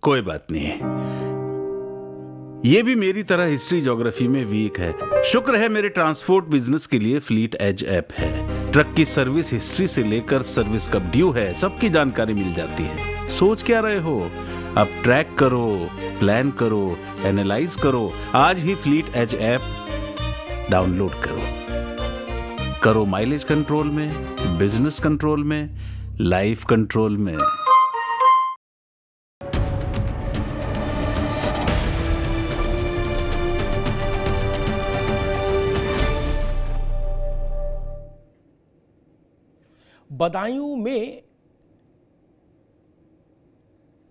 कोई बात नहीं, ये भी मेरी तरह हिस्ट्री ज्योग्राफी में वीक है। शुक्र है मेरे ट्रांसपोर्ट बिजनेस के लिए फ्लीट एज ऐप है। ट्रक की सर्विस हिस्ट्री से लेकर सर्विस कब ड्यू है सबकी जानकारी मिल जाती है। सोच क्या रहे हो, अब ट्रैक करो, प्लान करो, एनालाइज करो। आज ही फ्लीट एज ऐप डाउनलोड करो माइलेज कंट्रोल में, बिजनेस कंट्रोल में, लाइफ कंट्रोल में। बदायूं में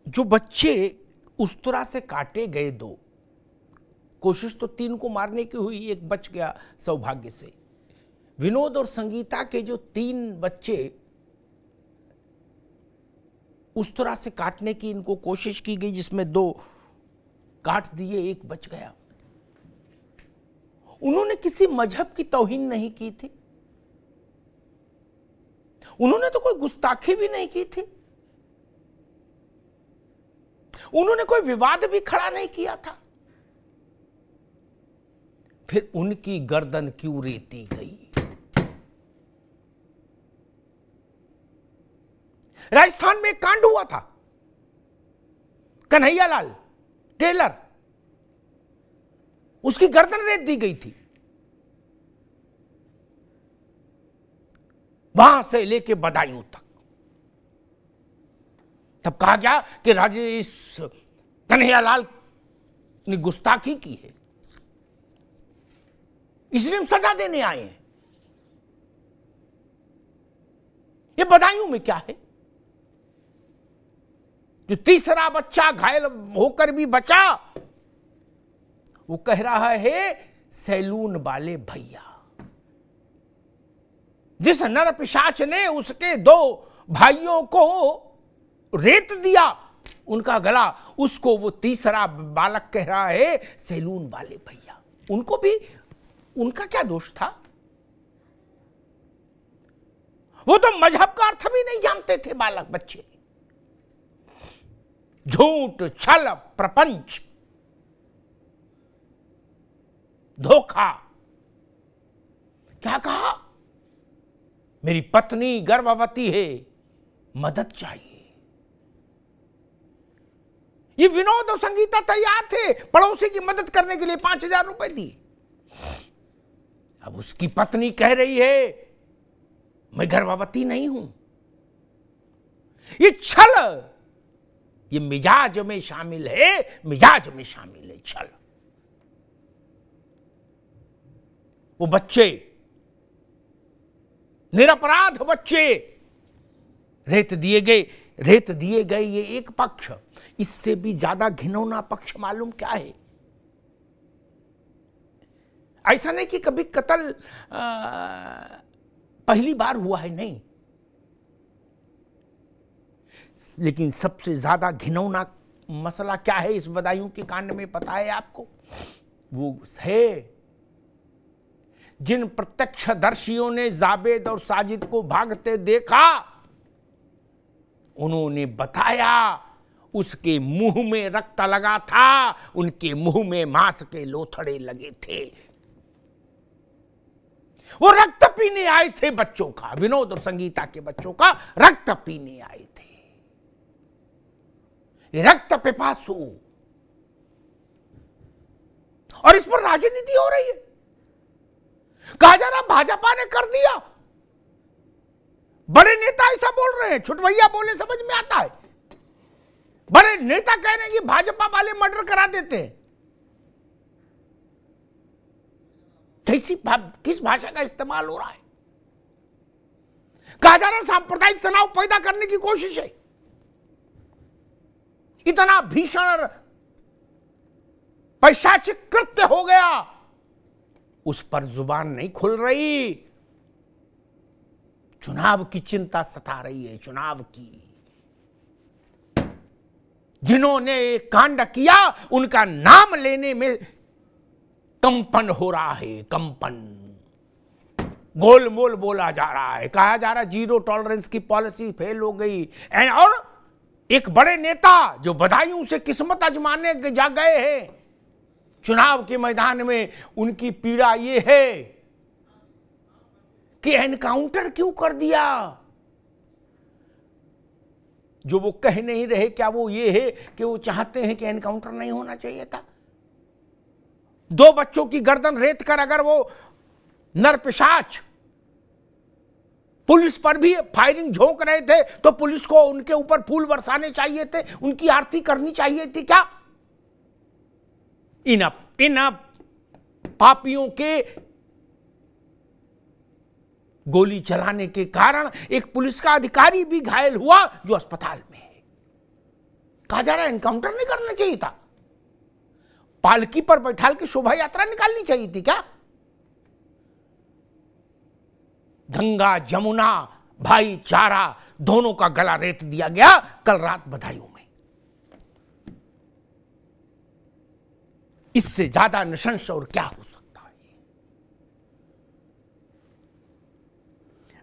जो बच्चे उस तरह से काटे गए, दो कोशिश तो 3 को मारने की हुई, एक बच गया सौभाग्य से। विनोद और संगीता के जो 3 बच्चे उस तरह से काटने की इनको कोशिश की गई, जिसमें 2 काट दिए, एक बच गया। उन्होंने किसी मजहब की तौहीन नहीं की थी, उन्होंने तो कोई गुस्ताखी भी नहीं की थी, उन्होंने कोई विवाद भी खड़ा नहीं किया था। फिर उनकी गर्दन क्यों रेती गई? राजस्थान में एक कांड हुआ था, कन्हैयालाल टेलर, उसकी गर्दन रेत दी गई थी। वहां से लेके बदायूं तक तब कहा गया कि राजेश कन्हैयालाल ने गुस्ताखी की है, इसलिए हम सजा देने आए हैं। ये बदायूं में क्या है? जो तीसरा बच्चा घायल होकर भी बचा, वो कह रहा है सैलून वाले भैया, जिस नर पिशाच ने उसके 2 भाइयों को रेत दिया उनका गला, उसको वो तीसरा बालक कह रहा है सैलून वाले भैया। उनको भी, उनका क्या दोष था? वो तो मजहब का अर्थ भी नहीं जानते थे बालक बच्चे। झूठ, छल, प्रपंच, धोखा। क्या कहा? मेरी पत्नी गर्भवती है, मदद चाहिए। ये विनोद और संगीता तैयार थे पड़ोसी की मदद करने के लिए, 5000 रुपए दिए। अब उसकी पत्नी कह रही है मैं गर्भवती नहीं हूं। ये छल, ये मिजाज में शामिल है, मिजाज में शामिल है छल। वो बच्चे, निरपराध बच्चे रेत दिए गए। ये एक पक्ष। इससे भी ज्यादा घिनौना पक्ष मालूम क्या है? ऐसा नहीं कि कभी कत्ल पहली बार हुआ है, नहीं, लेकिन सबसे ज्यादा घिनौना मसला क्या है इस बदायूं के कांड में पता है आपको? वो है जिन प्रत्यक्षदर्शियों ने जावेद और साजिद को भागते देखा, उन्होंने बताया उसके मुंह में रक्त लगा था, उनके मुंह में मांस के लोथड़े लगे थे। वो रक्त पीने आए थे बच्चों का, विनोद और संगीता के बच्चों का रक्त पीने आए थे। रक्त पिपासु, और इस पर राजनीति हो रही है। कहा जा रहा भाजपा ने कर दिया, बड़े नेता ऐसा बोल रहे हैं, छुटवैया बोले समझ में आता है। बड़े नेता कह रहे हैं कि भाजपा वाले मर्डर करा देते हैं। किस भाषा का इस्तेमाल हो रहा है? कहा जा रहा है सांप्रदायिक तनाव पैदा करने की कोशिश है। इतना भीषण पैशाचिक कृत्य हो गया, उस पर जुबान नहीं खुल रही। चुनाव की चिंता सता रही है, चुनाव की। जिन्होंने कांड किया उनका नाम लेने में कंपन हो रहा है, कंपन। गोलमोल बोला जा रहा है, कहा जा रहा है जीरो टॉलरेंस की पॉलिसी फेल हो गई। और एक बड़े नेता जो बदायूं से किस्मत आजमाने जा गए हैं चुनाव के मैदान में, उनकी पीड़ा ये है कि एनकाउंटर क्यों कर दिया। जो वो कह नहीं रहे, क्या वो ये है कि वो चाहते हैं कि एनकाउंटर नहीं होना चाहिए था? 2 बच्चों की गर्दन रेत कर अगर वो नरपिशाच पुलिस पर भी फायरिंग झोंक रहे थे तो पुलिस को उनके ऊपर फूल बरसाने चाहिए थे, उनकी आरती करनी चाहिए थी क्या? इन पापियों के गोली चलाने के कारण एक पुलिस का अधिकारी भी घायल हुआ जो अस्पताल में है। कहा जा रहा है एनकाउंटर नहीं करना चाहिए था, पालकी पर बैठाल के शोभा यात्रा निकालनी चाहिए थी क्या? गंगा जमुना भाईचारा दोनों का गला रेत दिया गया कल रात बदायूं में। इससे ज्यादा नृशंस और क्या हो सकता है?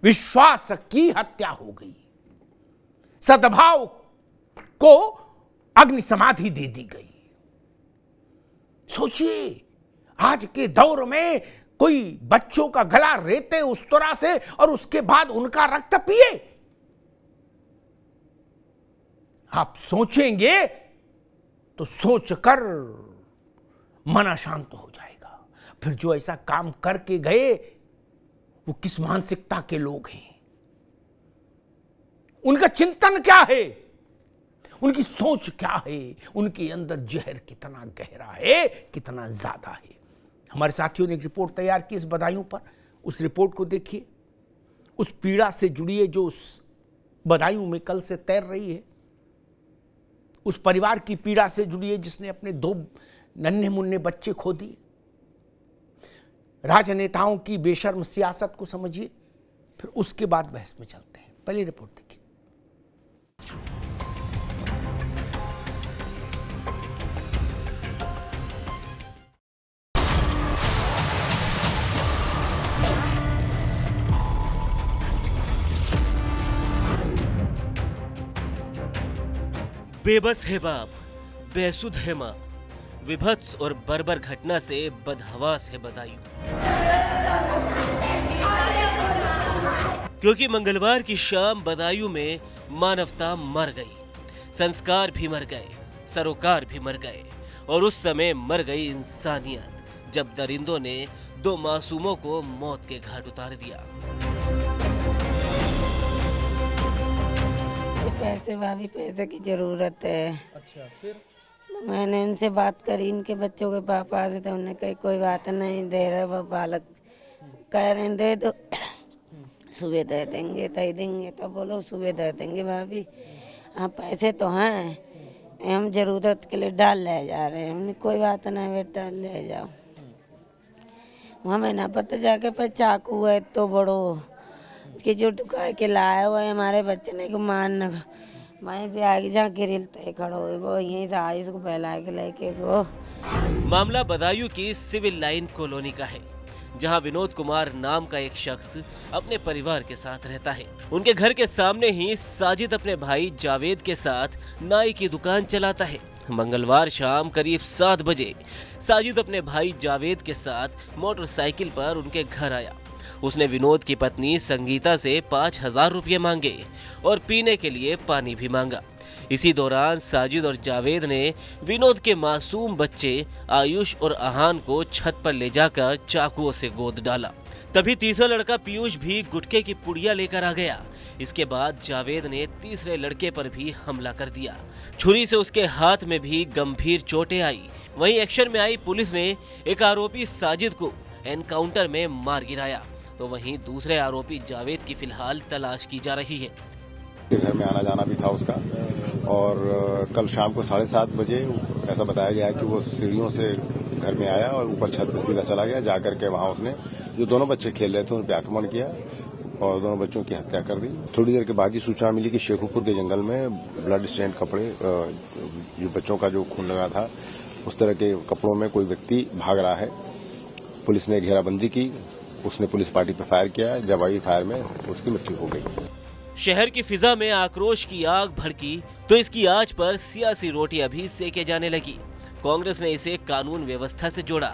विश्वास की हत्या हो गई, सद्भाव को अग्नि समाधि दे दी गई। सोचिए आज के दौर में कोई बच्चों का गला रेते उस तरह से और उसके बाद उनका रक्त पिए। आप सोचेंगे तो सोचकर मन शांत हो जाएगा। फिर जो ऐसा काम करके गए वो किस मानसिकता के लोग हैं, उनका चिंतन क्या है, उनकी सोच क्या है, उनके अंदर जहर कितना गहरा है, कितना ज्यादा है। हमारे साथियों ने एक रिपोर्ट तैयार की इस बदायूं पर, उस रिपोर्ट को देखिए। उस पीड़ा से जुड़िए जो उस बदायूं में कल से तैर रही है, उस परिवार की पीड़ा से जुड़िए जिसने अपने 2 नन्हे मुन्ने बच्चे खो दिए। राजनेताओं की बेशर्म सियासत को समझिए, फिर उसके बाद बहस में चलते हैं। पहली रिपोर्ट देखिए। बेबस है बाप, बेसुध है मां, विभत्स और बर्बर घटना से बदहवास है बदायूं। क्योंकि मंगलवार की शाम बदायूं में मानवता मर गई, संस्कार भी मर गए, सरोकार भी मर गए और उस समय मर गई इंसानियत जब दरिंदों ने 2 मासूमों को मौत के घाट उतार दिया। पैसे भाभी, पैसे की जरूरत है। अच्छा, फिर तो मैंने इनसे बात करी, इनके बच्चों के पापा से, तो उन्होंने कही कोई बात नहीं, दे रहे वो बालक कह रहे दे दो, सुबह दे देंगे, तय देंगे। तो बोलो सुबह दे देंगे भाभी, हाँ पैसे तो हैं, हम जरूरत के लिए डाल ले जा रहे हैं। हमने कोई बात नहीं बेटा ले जाओ। हमें ना पता जाके पे चाकू है तो बड़ो कि जो टुका के लाया हुआ है हमारे बच्चे ने को मारना। वहीं से आगे जाके रिलते खड़ो गो, यहीं से आयुष को फैला के लेके गो। मामला बदायूं की सिविल लाइन कॉलोनी का है, जहां विनोद कुमार नाम का एक शख्स अपने परिवार के साथ रहता है। उनके घर के सामने ही साजिद अपने भाई जावेद के साथ नाई की दुकान चलाता है। मंगलवार शाम करीब 7 बजे साजिद अपने भाई जावेद के साथ मोटरसाइकिल पर उनके घर आया। उसने विनोद की पत्नी संगीता से 5,000 रुपये मांगे और पीने के लिए पानी भी मांगा। इसी दौरान साजिद और जावेद ने विनोद के मासूम बच्चे आयुष और आहान को छत पर ले जाकर चाकुओं से गोद डाला। तभी तीसरा लड़का पीयूष भी गुटखे की पुड़िया लेकर आ गया। इसके बाद जावेद ने तीसरे लड़के पर भी हमला कर दिया। छुरी से उसके हाथ में भी गंभीर चोटें आई। वहीं एक्शन में आई पुलिस ने एक आरोपी साजिद को एनकाउंटर में मार गिराया, तो वहीं दूसरे आरोपी जावेद की फिलहाल तलाश की जा रही है। घर में आना जाना भी था उसका, और कल शाम को 7:30 बजे ऐसा बताया गया कि वो सीढ़ियों से घर में आया और ऊपर छत पे सीधा चला गया। जाकर के वहां उसने जो दोनों बच्चे खेल रहे थे उन पर आक्रमण किया और दोनों बच्चों की हत्या कर दी। थोड़ी देर के बाद ही सूचना मिली कि शेखुपुर के जंगल में ब्लड स्टेन कपड़े, जो बच्चों का जो खून लगा था उस तरह के कपड़ों में कोई व्यक्ति भाग रहा है। पुलिस ने घेराबंदी की, उसने पुलिस पार्टी पर फायर किया, जवाबी फायर में उसकी मृत्यु हो गई। शहर की फिजा में आक्रोश की आग भड़की तो इसकी आंच पर सियासी रोटियां भी सेके जाने लगी। कांग्रेस ने इसे कानून व्यवस्था से जोड़ा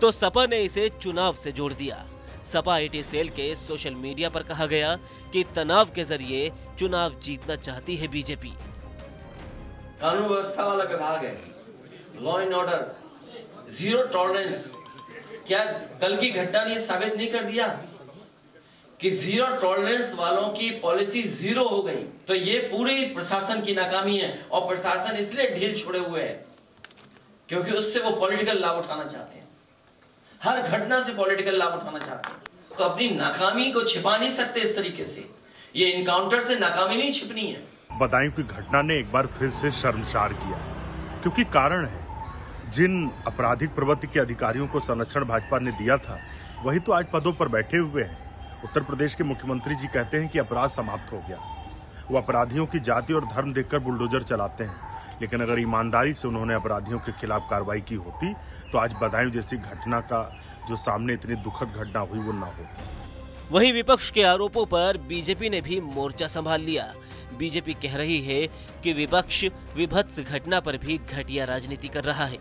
तो सपा ने इसे चुनाव से जोड़ दिया। सपा आईटी सेल के सोशल मीडिया पर कहा गया कि तनाव के जरिए चुनाव जीतना चाहती है बीजेपी। कानून व्यवस्था वाला विभाग है, law and order, zero tolerance. क्या कल की घटना ने साबित नहीं कर दिया कि जीरो टॉलरेंस वालों की पॉलिसी जीरो हो गई? तो ये पूरी प्रशासन की नाकामी है, और प्रशासन इसलिए ढील छोड़े हुए है क्योंकि उससे वो पॉलिटिकल लाभ उठाना चाहते हैं। हर घटना से पॉलिटिकल लाभ उठाना चाहते हैं, तो अपनी नाकामी को छिपा नहीं सकते इस तरीके से। ये इनकाउंटर से नाकामी नहीं छिपनी है। बदायूं की घटना ने एक बार फिर से शर्मसार किया, क्योंकि कारण है जिन आपराधिक प्रवृत्ति के अधिकारियों को संरक्षण भाजपा ने दिया था वही तो आज पदों पर बैठे हुए हैं। उत्तर प्रदेश के मुख्यमंत्री जी कहते हैं कि अपराध समाप्त हो गया। वो अपराधियों की जाति और धर्म देखकर बुलडोजर चलाते हैं, लेकिन अगर ईमानदारी से उन्होंने अपराधियों के खिलाफ कार्रवाई की होती तो आज बदायूं जैसी घटना का जो सामने इतनी दुखद घटना हुई वो ना होती। वहीं विपक्ष के आरोपों पर बीजेपी ने भी मोर्चा संभाल लिया। बीजेपी कह रही है कि विपक्ष विभत्स घटना पर भी घटिया राजनीति कर रहा है।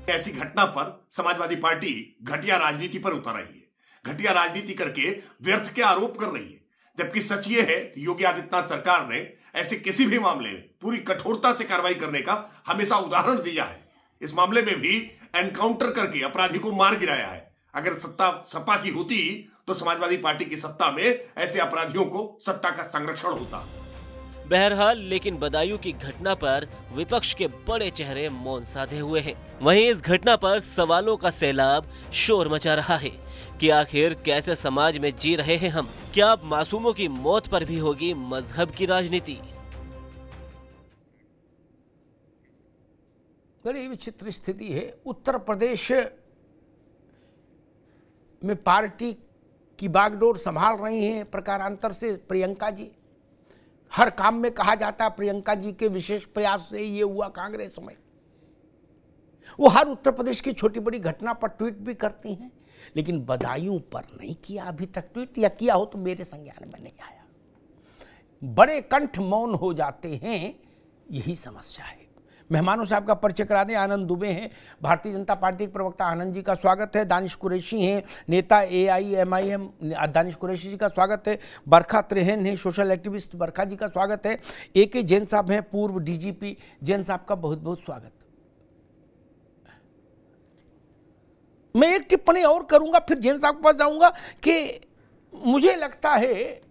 ऐसी घटना पर समाजवादी पार्टी घटिया राजनीति पर उतर रही है, घटिया राजनीति करके व्यर्थ के आरोप कर रही है, जबकि सच ये है कि योगी आदित्यनाथ सरकार ने ऐसे किसी भी मामले में पूरी कठोरता से कार्रवाई करने का हमेशा उदाहरण दिया है। इस मामले में भी एनकाउंटर करके अपराधी को मार गिराया है। अगर सत्ता सपा की होती तो समाजवादी पार्टी की सत्ता में ऐसे अपराधियों को सत्ता का संरक्षण होता। बहरहाल लेकिन बदायूं की घटना पर विपक्ष के बड़े चेहरे मौन साधे हुए हैं। वहीं इस घटना पर सवालों का सैलाब शोर मचा रहा है कि आखिर कैसे समाज में जी रहे हैं हम। क्या अब मासूमों की मौत पर भी होगी मजहब की राजनीति? बड़ी विचित्र स्थिति है। उत्तर प्रदेश में पार्टी की बागडोर संभाल रही हैं प्रकारांतर से प्रियंका जी। हर काम में कहा जाता है प्रियंका जी के विशेष प्रयास से ये हुआ कांग्रेस में। वो हर उत्तर प्रदेश की छोटी बड़ी घटना पर ट्वीट भी करती हैं, लेकिन बदायूं पर नहीं किया अभी तक ट्वीट, या किया हो तो मेरे संज्ञान में नहीं आया। बड़े कंठ मौन हो जाते हैं, यही समस्या है। मेहमानों से आपका परिचय करा दें। आनंद दुबे हैं, भारतीय जनता पार्टी के प्रवक्ता, आनंद जी का स्वागत है। दानिश कुरैशी हैं, नेता AIMIM, दानिश कुरैशी जी का स्वागत है। बरखा त्रेहन है, सोशल एक्टिविस्ट, बरखा जी का स्वागत है। AK जैन साहब हैं, पूर्व DGP, जैन साहब का बहुत बहुत स्वागत। मैं एक टिप्पणी और करूंगा, फिर जैन साहब के पास जाऊंगा कि मुझे लगता है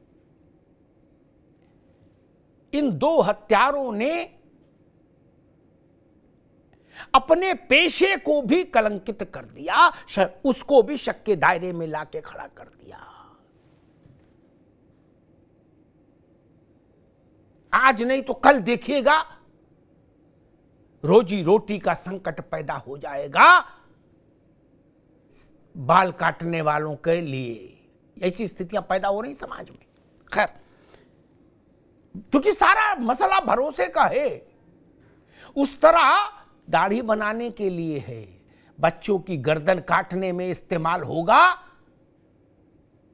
इन दो हत्यारों ने अपने पेशे को भी कलंकित कर दिया, उसको भी शक के दायरे में लाके खड़ा कर दिया। आज नहीं तो कल देखिएगा रोजी रोटी का संकट पैदा हो जाएगा बाल काटने वालों के लिए। ऐसी स्थितियां पैदा हो रही समाज में। खैर, क्योंकि सारा मसला भरोसे का है। उस तरह दाढ़ी बनाने के लिए है, बच्चों की गर्दन काटने में इस्तेमाल होगा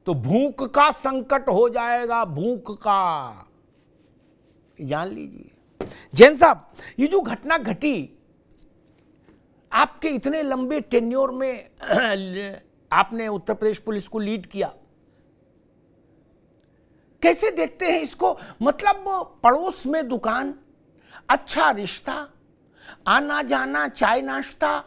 तो भूख का संकट हो जाएगा, भूख का। जान लीजिए। जैन साहब, ये जो घटना घटी, आपके इतने लंबे टेन्योर में आपने उत्तर प्रदेश पुलिस को लीड किया, कैसे देखते हैं इसको? मतलब पड़ोस में दुकान, अच्छा रिश्ता, आना जाना, चाय नाश्ता,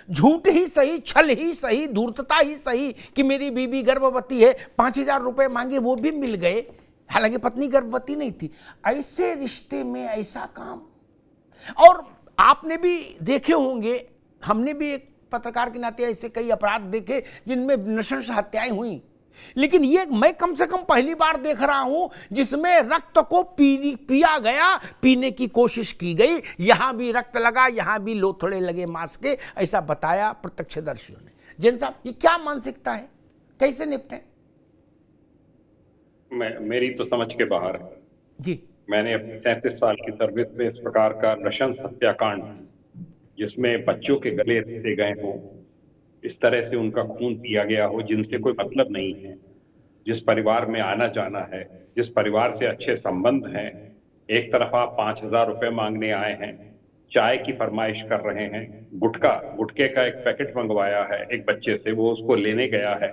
झूठ ही सही, छल ही सही, धूर्तता ही सही कि मेरी बीबी गर्भवती है, 5,000 रुपए मांगे वो भी मिल गए, हालांकि पत्नी गर्भवती नहीं थी। ऐसे रिश्ते में ऐसा काम। और आपने भी देखे होंगे, हमने भी एक पत्रकार के नाते ऐसे कई अपराध देखे जिनमें नृशंस हत्याएं हुई, लेकिन ये मैं कम से कम पहली बार देख रहा हूं जिसमें रक्त को पिया गया, पीने की कोशिश की गई। यहां भी रक्त लगा, यहां भी लोथड़े लगे मांस के, ऐसा बताया प्रत्यक्षदर्शियों ने। जैन साहब, ये क्या मानसिकता है, कैसे निपटे? मेरी तो समझ के बाहर है जी। मैंने अपने 33 साल की सर्विस में इस प्रकार का नृशंस हत्याकांड, जिसमें बच्चों के गले रखे गए हों, इस तरह से उनका खून पिया गया हो, जिनसे कोई मतलब नहीं है, जिस परिवार में आना जाना है, जिस परिवार से अच्छे संबंध हैं, एक तरफ आप 5,000 रुपए मांगने आए हैं, चाय की फरमाइश कर रहे हैं, गुटखे का एक पैकेट मंगवाया है एक बच्चे से, वो उसको लेने गया है,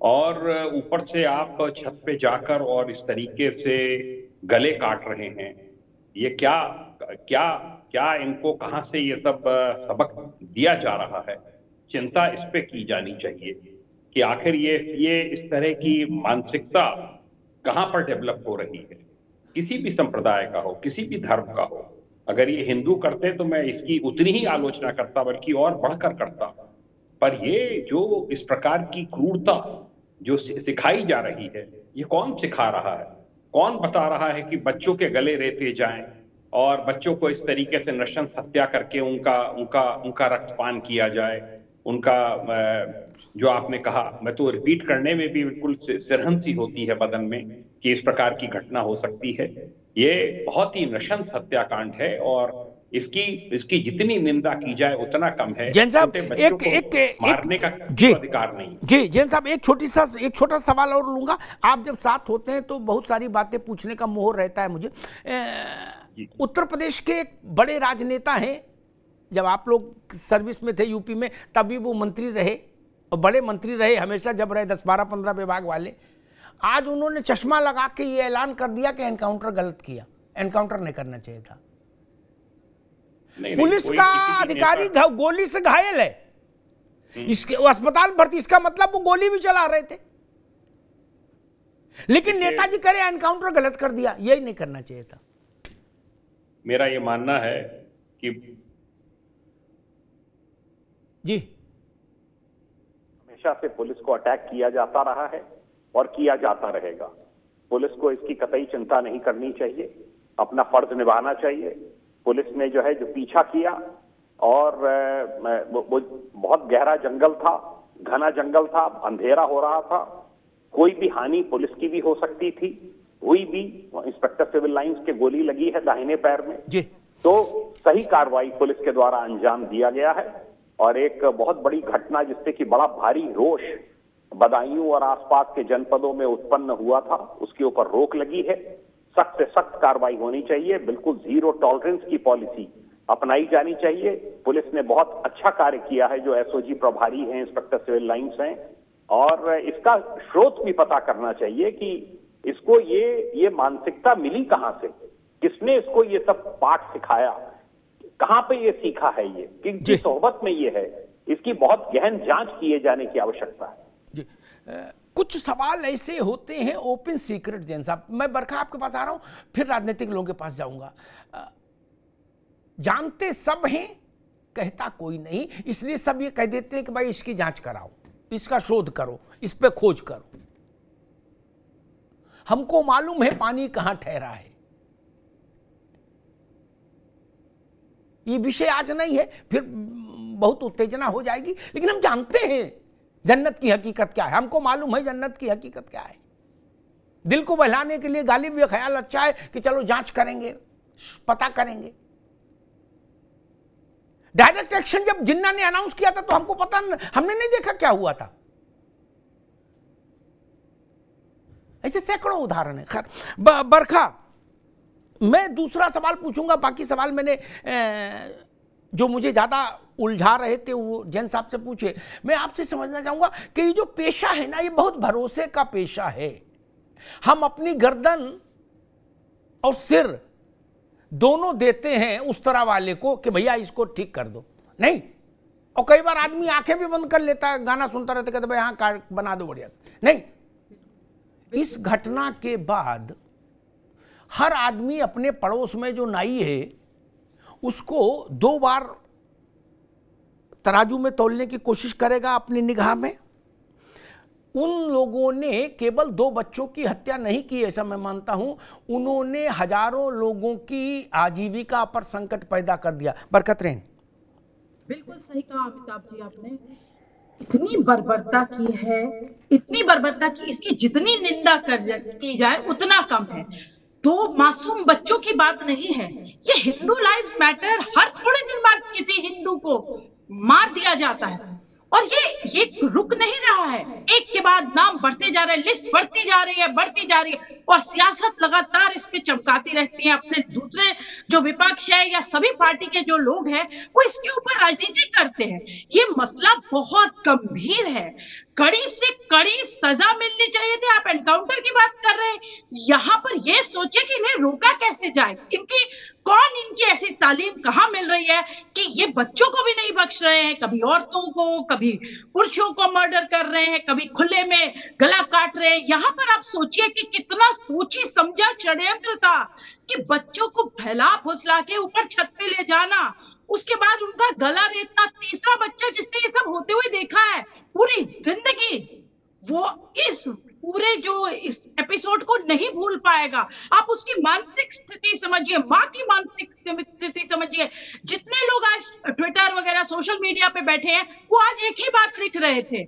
और ऊपर से आप छत पे जाकर और इस तरीके से गले काट रहे हैं। ये क्या क्या क्या इनको कहां से ये सब सबक दिया जा रहा है? चिंता इस पे की जानी चाहिए कि आखिर ये इस तरह की मानसिकता कहां पर डेवलप हो रही है। किसी भी संप्रदाय का हो, किसी भी धर्म का हो, अगर ये हिंदू करते तो मैं इसकी उतनी ही आलोचना करता, बल्कि और बढ़कर करता। पर ये जो इस प्रकार की क्रूरता जो सिखाई जा रही है, ये कौन सिखा रहा है? कौन बता रहा है कि बच्चों के गले रेते जाएं और बच्चों को इस तरीके से नृशंस हत्या करके उनका रक्तपान किया जाए? उनका जो आपने कहा, मैं तो रिपीट करने में भी बिल्कुल सिरहन सी होती है बदन में कि इस प्रकार की घटना हो सकती है। ये बहुत ही नृशंस हत्याकांड है और इसकी जितनी निंदा की जाए उतना कम है। जैन साहब एक मारने का जी अधिकार नहीं। जी जैन साहब, एक छोटा सवाल और लूंगा। आप जब साथ होते हैं तो बहुत सारी बातें पूछने का मोह रहता है मुझे। उत्तर प्रदेश के एक बड़े राजनेता हैं, जब आप लोग सर्विस में थे यूपी में, तभी वो मंत्री रहे और बड़े मंत्री रहे हमेशा, जब रहे 10, 12, 15 विभाग वाले। आज उन्होंने चश्मा लगा के ये ऐलान कर दिया कि एनकाउंटर गलत किया, एनकाउंटर नहीं करना चाहिए था। पुलिस का अधिकारी गोली से घायल है, इसके अस्पताल भर्ती, इसका मतलब वो गोली भी चला रहे थे, लेकिन नेताजी करे एनकाउंटर गलत कर दिया। यही नहीं करना चाहिए था। मेरा ये मानना है कि जी हमेशा से पुलिस को अटैक किया जाता रहा है और किया जाता रहेगा। पुलिस को इसकी कतई चिंता नहीं करनी चाहिए, अपना फर्ज निभाना चाहिए। पुलिस ने जो पीछा किया, और वो बहुत गहरा जंगल था, घना जंगल था, अंधेरा हो रहा था, कोई भी हानि पुलिस की भी हो सकती थी, हुई भी। इंस्पेक्टर सिविल लाइंस के गोली लगी है दाहिने पैर में जी। तो सही कार्रवाई पुलिस के द्वारा अंजाम दिया गया है, और एक बहुत बड़ी घटना जिससे कि बड़ा भारी रोष बदायूं और आसपास के जनपदों में उत्पन्न हुआ था, उसके ऊपर रोक लगी है। सख्त से सख्त कार्रवाई होनी चाहिए, बिल्कुल जीरो टॉलरेंस की पॉलिसी अपनाई जानी चाहिए। पुलिस ने बहुत अच्छा कार्य किया है, जो एसओजी प्रभारी हैं, इंस्पेक्टर सिविल लाइंस हैं, और इसका स्रोत भी पता करना चाहिए कि इसको ये मानसिकता मिली कहां से, किसने इसको ये सब पाठ सिखाया, कहां पे ये सीखा है, ये किसकी सोहबत में ये है, इसकी बहुत गहन जांच किए जाने की आवश्यकता है। जी कुछ सवाल ऐसे होते हैं ओपन सीक्रेट। जैन साहब, मैं बरखा आपके पास आ रहा हूं, फिर राजनीतिक लोगों के पास जाऊंगा। जानते सब हैं, कहता कोई नहीं, इसलिए सब ये कह देते हैं कि भाई इसकी जांच कराओ, इसका शोध करो, इस पे खोज करो। हमको मालूम है पानी कहां ठहरा है। ये विषय आज नहीं है, फिर बहुत उत्तेजना हो जाएगी, लेकिन हम जानते हैं जन्नत की हकीकत क्या है। हमको मालूम है जन्नत की हकीकत क्या है। दिल को बहलाने के लिए गालिब ये ख्याल अच्छा है कि चलो जांच करेंगे, पता करेंगे। डायरेक्ट एक्शन जब जिन्ना ने अनाउंस किया था तो हमको पता, हमने नहीं देखा क्या हुआ था। ऐसे सैकड़ों उदाहरण है। खैर बरखा, मैं दूसरा सवाल पूछूंगा, बाकी सवाल मैंने जो मुझे ज्यादा उलझा रहे थे वो जैन साहब से पूछे। मैं आपसे समझना चाहूंगा कि ये जो पेशा है ना, ये बहुत भरोसे का पेशा है। हम अपनी गर्दन और सिर दोनों देते हैं उस तरह वाले को कि भैया इसको ठीक कर दो, नहीं। और कई बार आदमी आंखें भी बंद कर लेता है, गाना सुनता रहता है, कहते भाई हाँ कार बना दो बढ़िया से, नहीं। इस घटना के बाद हर आदमी अपने पड़ोस में जो नाई है उसको 2 बार तराजू में तौलने की कोशिश करेगा अपनी निगाह में। उन लोगों ने केवल 2 बच्चों की हत्या नहीं की, ऐसा मैं मानता हूं, उन्होंने हजारों लोगों की आजीविका पर संकट पैदा कर दिया। बरकत रहें। बिल्कुल सही कहा अमिताभ जी आपने। इतनी बर्बरता की है, इतनी बर्बरता की, इसकी जितनी निंदा की जाए उतना कम है। 2 मासूम बच्चों की बात नहीं है, ये हिंदू लाइव्स मैटर। हर थोड़े दिन बाद किसी हिंदू को मार दिया जाता है, और ये रुक नहीं रहा है, एक के बाद नाम बढ़ते जा रहे हैं, लिस्ट बढ़ती जा रही है और सियासत लगातार इस पे चमकाती रहती है। अपने दूसरे जो विपक्ष है या सभी पार्टी के जो लोग हैं वो इसके ऊपर राजनीति करते हैं। ये मसला बहुत गंभीर है, कड़ी से कड़ी सजा मिलनी चाहिए थी। आप एनकाउंटर की बात कर रहे हैं, यहाँ पर ये सोचे कि इन्हें रोका कैसे जाए, इनकी ऐसी तालीम कहाँ मिल रही है कि ये बच्चों को भी नहीं बख्श रहे हैं, कभी औरतों को, कभी पुरुषों को मर्डर कर रहे हैं, कभी खुले में गला काट रहे हैं। यहाँ पर आप सोचिए कि कितना सोची समझा षड्यंत्र था कि बच्चों को फैला फुसला के ऊपर छत पे ले जाना, उसके बाद उनका गला रेतना। तीसरा बच्चा जिसने ये सब होते हुए देखा है पूरी जिंदगी, वो इस पूरे जो इस एपिसोड को नहीं भूल पाएगा। आप उसकी मानसिक स्थिति समझिए, माँ की मानसिक स्थिति समझिए। जितने लोग आज ट्विटर वगैरह सोशल मीडिया पे बैठे हैं वो आज एक ही बात लिख रहे थे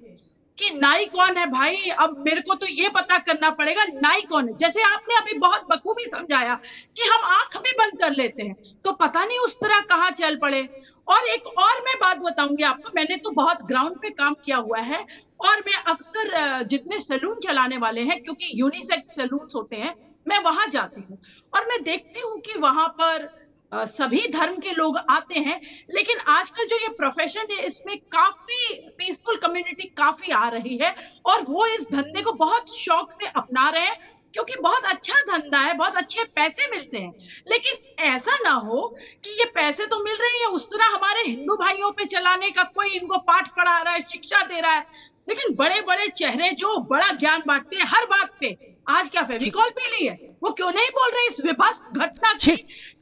कि नाई कौन है भाई, अब मेरे को तो ये पता करना पड़ेगा नाई कौन है। जैसे आपने अभी बहुत बखूबी समझाया कि हम आंख भी बंद कर लेते हैं तो पता नहीं उस तरह कहाँ चल पड़े। और एक और मैं बात बताऊंगी आपको, मैंने तो बहुत ग्राउंड पे काम किया हुआ है और मैं अक्सर जितने सैलून चलाने वाले हैं, क्योंकि यूनिसेक्स सैलून होते हैं, मैं वहां जाती हूँ और मैं देखती हूँ कि वहां पर सभी धर्म के लोग आते हैं। लेकिन आजकल जो ये प्रोफेशन है इसमें काफी पीसफुल कम्युनिटी काफी आ रही है और वो इस धंधे को बहुत शौक से अपना रहे हैं, क्योंकि बहुत अच्छा धंधा है, बहुत अच्छे पैसे मिलते हैं। लेकिन ऐसा ना हो कि ये पैसे तो मिल रहे हैं, उस तरह हमारे हिंदू भाइयों पे चलाने का कोई इनको पाठ पढ़ा रहा है, शिक्षा दे रहा है। लेकिन बड़े बड़े चेहरे जो बड़ा ज्ञान बांटते हैं हर बात पे, आज क्या फेविकॉल पी ली है, वो क्यों नहीं बोल रहे इस विभत्स घटना की,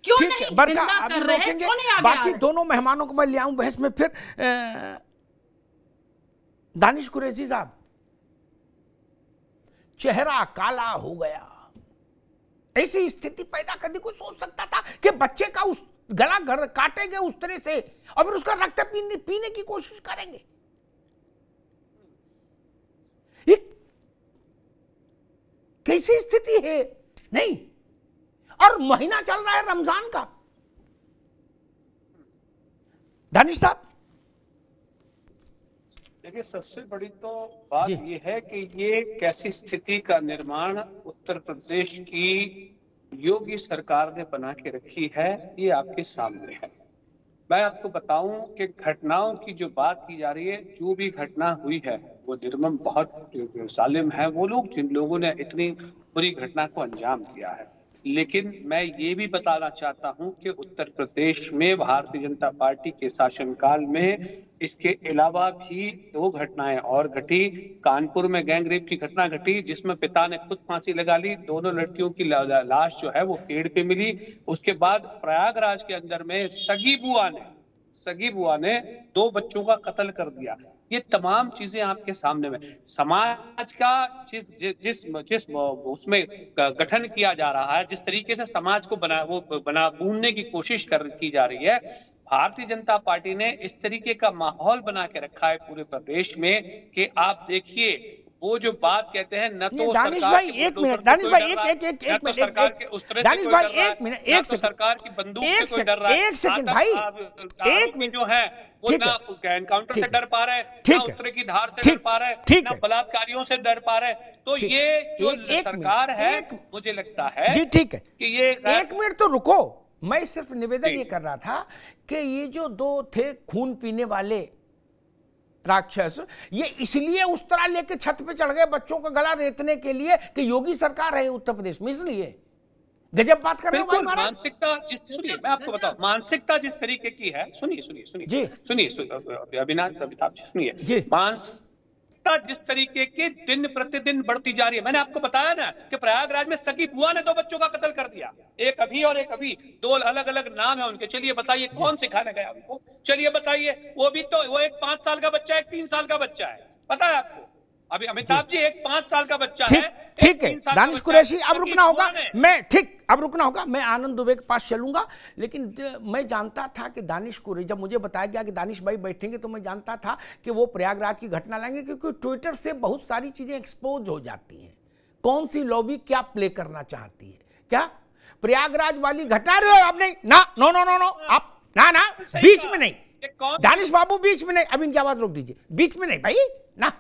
क्यों नहीं निंदा कर रहे हैं, क्यों नहीं आगे आ रहे? बाकी दोनों मेहमानों को मैं ले आऊं बहस में। फिर दानिश कुरैशी साहब, चेहरा काला हो गया, ऐसी स्थिति पैदा करने को सोच सकता था कि बच्चे का उस गला काटेंगे उस तरह से और फिर उसका रक्त पीने की कोशिश करेंगे। कैसी स्थिति है? नहीं, और महीना चल रहा है रमजान का। दानिश साहब, देखिए, सबसे बड़ी तो बात ये है कि ये कैसी स्थिति का निर्माण उत्तर प्रदेश की योगी सरकार ने बना के रखी है, ये आपके सामने है। मैं आपको बताऊं कि घटनाओं की जो बात की जा रही है, जो भी घटना हुई है वो निर्मम, बहुत जालिम है वो लोग जिन लोगों ने इतनी बुरी घटना को अंजाम दिया है। लेकिन मैं ये भी बताना चाहता हूं कि उत्तर प्रदेश में भारतीय जनता पार्टी के शासनकाल में इसके अलावा भी 2 घटनाएं और घटी। कानपुर में गैंग रेप की घटना घटी जिसमें पिता ने खुद फांसी लगा ली, दोनों लड़कियों की लाश जो है वो पेड़ पे मिली। उसके बाद प्रयागराज के अंदर में सगी बुआ ने 2 बच्चों का कत्ल कर दिया। ये तमाम चीजें आपके सामने में, समाज का जिस उसमें गठन किया जा रहा है, जिस तरीके से समाज को बुनने की कोशिश की जा रही है, भारतीय जनता पार्टी ने इस तरीके का माहौल बना के रखा है पूरे प्रदेश में कि आप देखिए वो जो बात कहते हैं न तो दानिश भाई एक मिनट, दानिश भाई एक मिनट, एक सेकंड, सरकार की बंदूक से कोई डर रहा है, एक सेकंड भाई, एक मिनट जो है वो ना एनकाउंटर से डर पा रहे हैं, ना उत्तरे की धार से डर पा रहे हैं, ना बलात्कारियों से डर पा रहे हैं। तो ये जो सरकार है, मुझे लगता है जी ठीक है कि ये एक मिनट तो रुको, मैं सिर्फ निवेदन ये कर रहा था कि ये जो 2 थे खून पीने वाले राक्षस, ये इसलिए उस तरह लेके छत पे चढ़ गए बच्चों का गला रेतने के लिए कि योगी सरकार है उत्तर प्रदेश में, इसलिए गजब बात कर रहे हो भाई। मानसिकता सुनिए, मैं आपको बताऊं, मानसिकता जिस तरीके की है, सुनिए अमिताभ जी सुनिए, मानसिकता जिस तरीके की दिन प्रतिदिन बढ़ती जा रही है। मैंने आपको बताया ना कि प्रयागराज में सगी बुआ ने 2 बच्चों का कत्ल कर दिया, एक अभी और एक अभी, 2 अलग अलग नाम है उनके। चलिए बताइए कौन सिखाने गया उनको, चलिए बताइए। वो भी तो वो एक 5 साल का बच्चा है, एक 3 साल का बच्चा है, पता है आपको? अभी अमिताभ जी एक 5 साल का बच्चा है, ठीक है दानिश कुरैशी, अब रुकना होगा, अब रुकना होगा, मैं आनंद दुबे के पास चलूंगा। लेकिन मैं जानता था कि दानिश कुरैशी, जब मुझे बताया गया कि दानिश भाई बैठेंगे तो मैं जानता था कि वो प्रयागराज की घटना लाएंगे, क्योंकि ट्विटर से बहुत सारी चीजें एक्सपोज हो जाती हैं। कौन सी लॉबी क्या प्ले करना चाहती है, क्या प्रयागराज वाली घटना आप नहीं ना, नो नो नो नो, आप ना बीच में नहीं, दानिश बाबू बीच में नहीं, अब इनकी आवाज रोक दीजिए, बीच में नहीं भाई ना।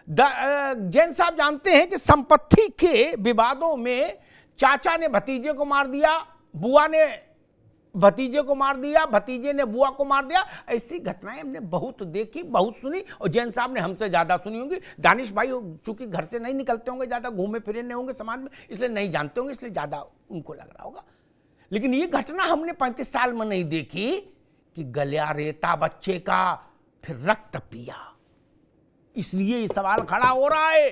जैन साहब जानते हैं कि संपत्ति के विवादों में चाचा ने भतीजे को मार दिया, बुआ ने भतीजे को मार दिया, भतीजे ने बुआ को मार दिया। ऐसी घटनाएं हमने बहुत देखी, बहुत सुनी, और जैन साहब ने हमसे ज्यादा सुनी होंगी। दानिश भाई चूंकि घर से नहीं निकलते होंगे, ज्यादा घूमे फिरे नहीं होंगे समाज में, इसलिए नहीं जानते होंगे, इसलिए ज्यादा उनको लग रहा होगा। लेकिन ये घटना हमने 35 साल में नहीं देखी कि गलिया रेता बच्चे का, फिर रक्त पिया। इसलिए ये सवाल खड़ा हो रहा है,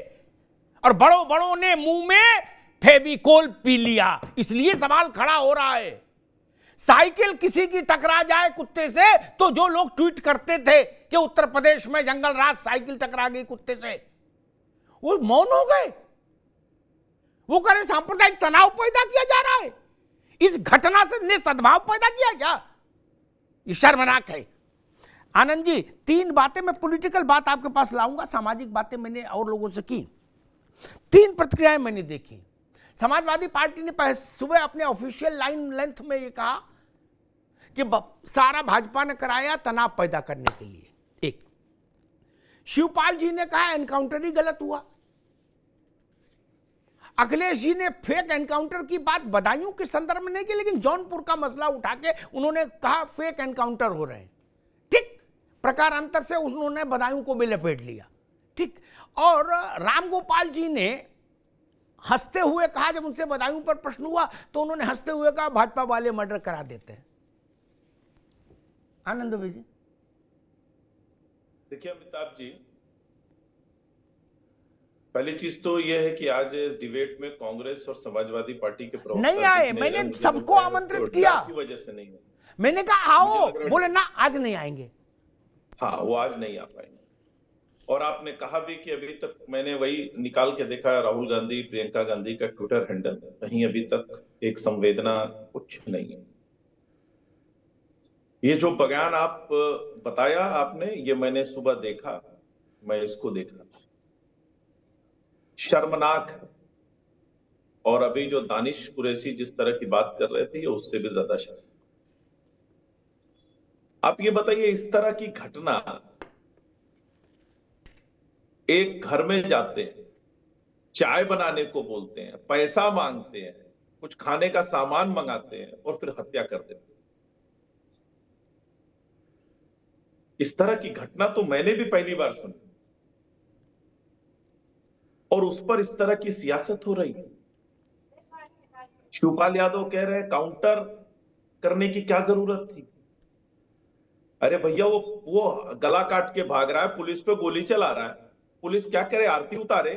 और बड़ों बड़ों ने मुंह में फेविकोल पी लिया, इसलिए सवाल खड़ा हो रहा है। साइकिल किसी की टकरा जाए कुत्ते से, तो जो लोग ट्वीट करते थे कि उत्तर प्रदेश में जंगल राज साइकिल टकरा गई कुत्ते से, वो मौन हो गए। वो कह रहे सांप्रदायिक तनाव पैदा किया जा रहा है, इस घटना से ने सद्भाव पैदा किया क्या? ये शर्मनाक है। आनंद जी, 3 बातें, मैं पॉलिटिकल बात आपके पास लाऊंगा, सामाजिक बातें मैंने और लोगों से की। 3 प्रतिक्रियाएं मैंने देखी। समाजवादी पार्टी ने सुबह अपने ऑफिशियल लाइन लेंथ में ये कहा कि सारा भाजपा ने कराया तनाव पैदा करने के लिए। एक शिवपाल जी ने कहा एनकाउंटर ही गलत हुआ। अखिलेश जी ने फेक एनकाउंटर की बात बदायूं के संदर्भ में नहीं की, लेकिन जौनपुर का मसला उठा के उन्होंने कहा फेक एनकाउंटर हो रहे हैं। ठीक, प्रकार अंतर से उन्होंने बदायूं को भी लपेट लिया। ठीक, और रामगोपाल जी ने हंसते हुए कहा, जब उनसे बदायूं पर प्रश्न हुआ तो उन्होंने हंसते हुए कहा भाजपा वाले मर्डर करा देते हैं। आनंद विजय, देखिए अमिताभ जी, पहली चीज तो यह है कि आज इस डिबेट में कांग्रेस और समाजवादी पार्टी के प्रवक्ता नहीं आए। मैंने सबको आमंत्रित किया, की वजह से नहीं है। मैंने कहा आओ, बोले ना आज नहीं आएंगे। हाँ, वो आज नहीं आ पाएंगे। और आपने कहा भी कि अभी तक मैंने वही निकाल के देखा, राहुल गांधी, प्रियंका गांधी का ट्विटर हैंडल, कहीं अभी तक एक संवेदना कुछ नहीं है। ये जो बयान आप बताया आपने, ये मैंने सुबह देखा, मैं इसको देखा, शर्मनाक है। और अभी जो दानिश कुरैशी जिस तरह की बात कर रहे थे, ये उससे भी ज्यादा शर्म। आप ये बताइए, इस तरह की घटना, एक घर में जाते हैं, चाय बनाने को बोलते हैं, पैसा मांगते हैं, कुछ खाने का सामान मंगाते हैं और फिर हत्या कर देते हैं। इस तरह की घटना तो मैंने भी पहली बार सुनी, और उस पर इस तरह की सियासत हो रही है। शिवपाल यादव कह रहे हैं काउंटर करने की क्या जरूरत थी? अरे भैया, वो गला काट के भाग रहा है, पुलिस पे गोली चला रहा है, पुलिस क्या करे, आरती उतारे?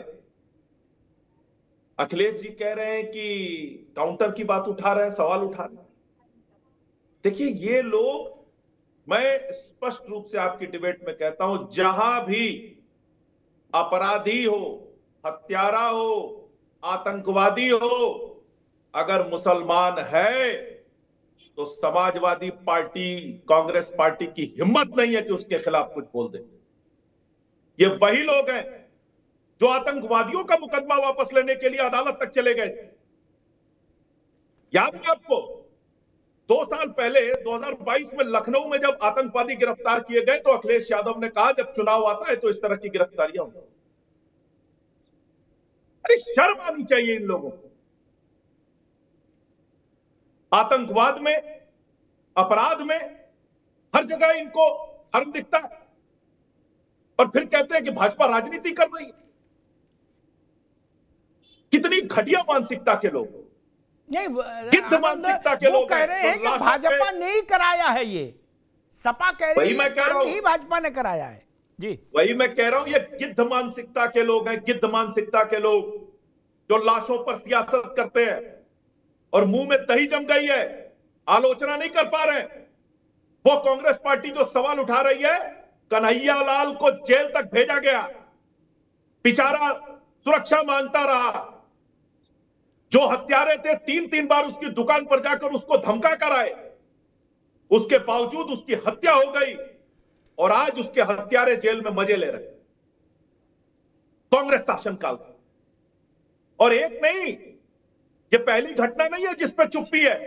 अखिलेश जी कह रहे हैं कि काउंटर की बात उठा रहे हैं, सवाल उठा रहे हैं। देखिए, ये लोग, मैं स्पष्ट रूप से आपकी डिबेट में कहता हूं, जहां भी अपराधी हो, हत्यारा हो, आतंकवादी हो, अगर मुसलमान है तो समाजवादी पार्टी, कांग्रेस पार्टी की हिम्मत नहीं है कि उसके खिलाफ कुछ बोल दे। ये वही लोग हैं जो आतंकवादियों का मुकदमा वापस लेने के लिए अदालत तक चले गए थे। याद है आपको, 2 साल पहले 2022 में लखनऊ में जब आतंकवादी गिरफ्तार किए गए, तो अखिलेश यादव ने कहा जब चुनाव आता है तो इस तरह की गिरफ्तारियां होंगी। अरे शर्म आनी चाहिए इन लोगों को। आतंकवाद में, अपराध में हर जगह इनको धर्म दिखता है, और फिर कहते हैं कि भाजपा राजनीति कर रही है। कितनी घटिया मानसिकता के लोग, नहीं, मानसिकता के लोग कह रहे हैं कि भाजपा ने ही कराया है। ये सपा कह रही है कि भाजपा ने कराया है। जी, वही मैं कह रहा हूं, ये गिद्ध मानसिकता के लोग हैं, गिद्ध मानसिकता के लोग जो लाशों पर सियासत करते हैं और मुंह में दही जम गई है, आलोचना नहीं कर पा रहे। वो कांग्रेस पार्टी जो सवाल उठा रही है, कन्हैया लाल को जेल तक भेजा गया, बेचारा सुरक्षा मांगता रहा, जो हत्यारे थे 3-3 बार उसकी दुकान पर जाकर उसको धमका कर आए, उसके बावजूद उसकी हत्या हो गई, और आज उसके हत्यारे जेल में मजे ले रहे। कांग्रेस शासनकाल था। और एक नहीं, ये पहली घटना नहीं है जिस पर चुप्पी है।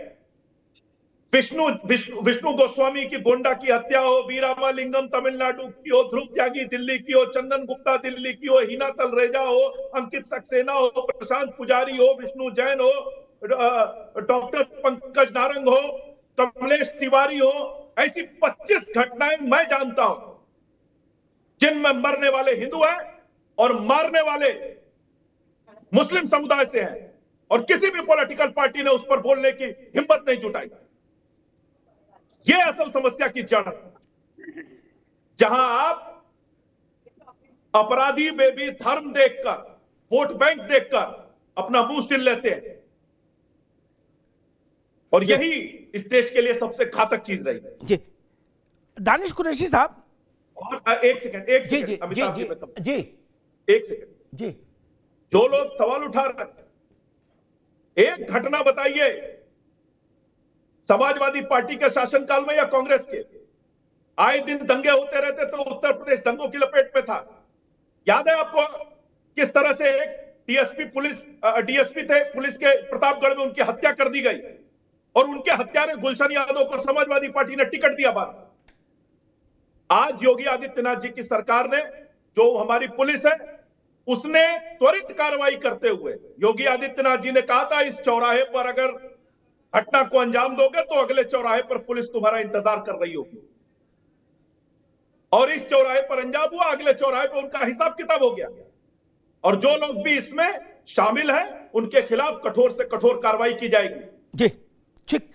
विष्णु गोस्वामी की गोंडा की हत्या हो, वीरामालिंगम तमिलनाडु की हो, ध्रुव त्यागी दिल्ली की हो, चंदन गुप्ता दिल्ली की हो, हिना तलरेजा हो, अंकित सक्सेना हो, प्रशांत पुजारी हो, विष्णु जैन हो, डॉक्टर पंकज नारंग हो, कमलेश तिवारी हो, ऐसी 25 घटनाएं मैं जानता हूं जिनमें मरने वाले हिंदू हैं और मारने वाले मुस्लिम समुदाय से हैं, और किसी भी पॉलिटिकल पार्टी ने उस पर बोलने की हिम्मत नहीं जुटाई। यह असल समस्या की जड़ है, जहां आप अपराधी में भी धर्म देखकर, वोट बैंक देखकर अपना मुंह सिल लेते हैं, और यही इस देश के लिए सबसे घातक चीज रही है। जी दानिश कुरैशी साहब, और एक सेकंड अमिताभ जी, एक सेकंड जी, जो लोग सवाल उठा रहे हैं, एक घटना बताइए समाजवादी पार्टी के शासनकाल में या कांग्रेस के। आए दिन दंगे होते रहते, तो उत्तर प्रदेश दंगों की लपेट में था। याद है आपको किस तरह से एक डीएसपी थे पुलिस के, प्रतापगढ़ में उनकी हत्या कर दी गई, और उनके हत्यारे गुलशन यादव को समाजवादी पार्टी ने टिकट दिया बाद। आज योगी आदित्यनाथ जी की सरकार ने, जो हमारी पुलिस है, उसने त्वरित कार्रवाई करते हुए, योगी आदित्यनाथ जी ने कहा था इस चौराहे पर अगर घटना को अंजाम दोगे तो अगले चौराहे पर पुलिस तुम्हारा इंतजार कर रही होगी, और इस चौराहे पर अंजाम हुआ, अगले चौराहे पर उनका हिसाब किताब हो गया, और जो लोग भी इसमें शामिल हैं उनके खिलाफ कठोर से कठोर कार्रवाई की जाएगी। जी ठीक,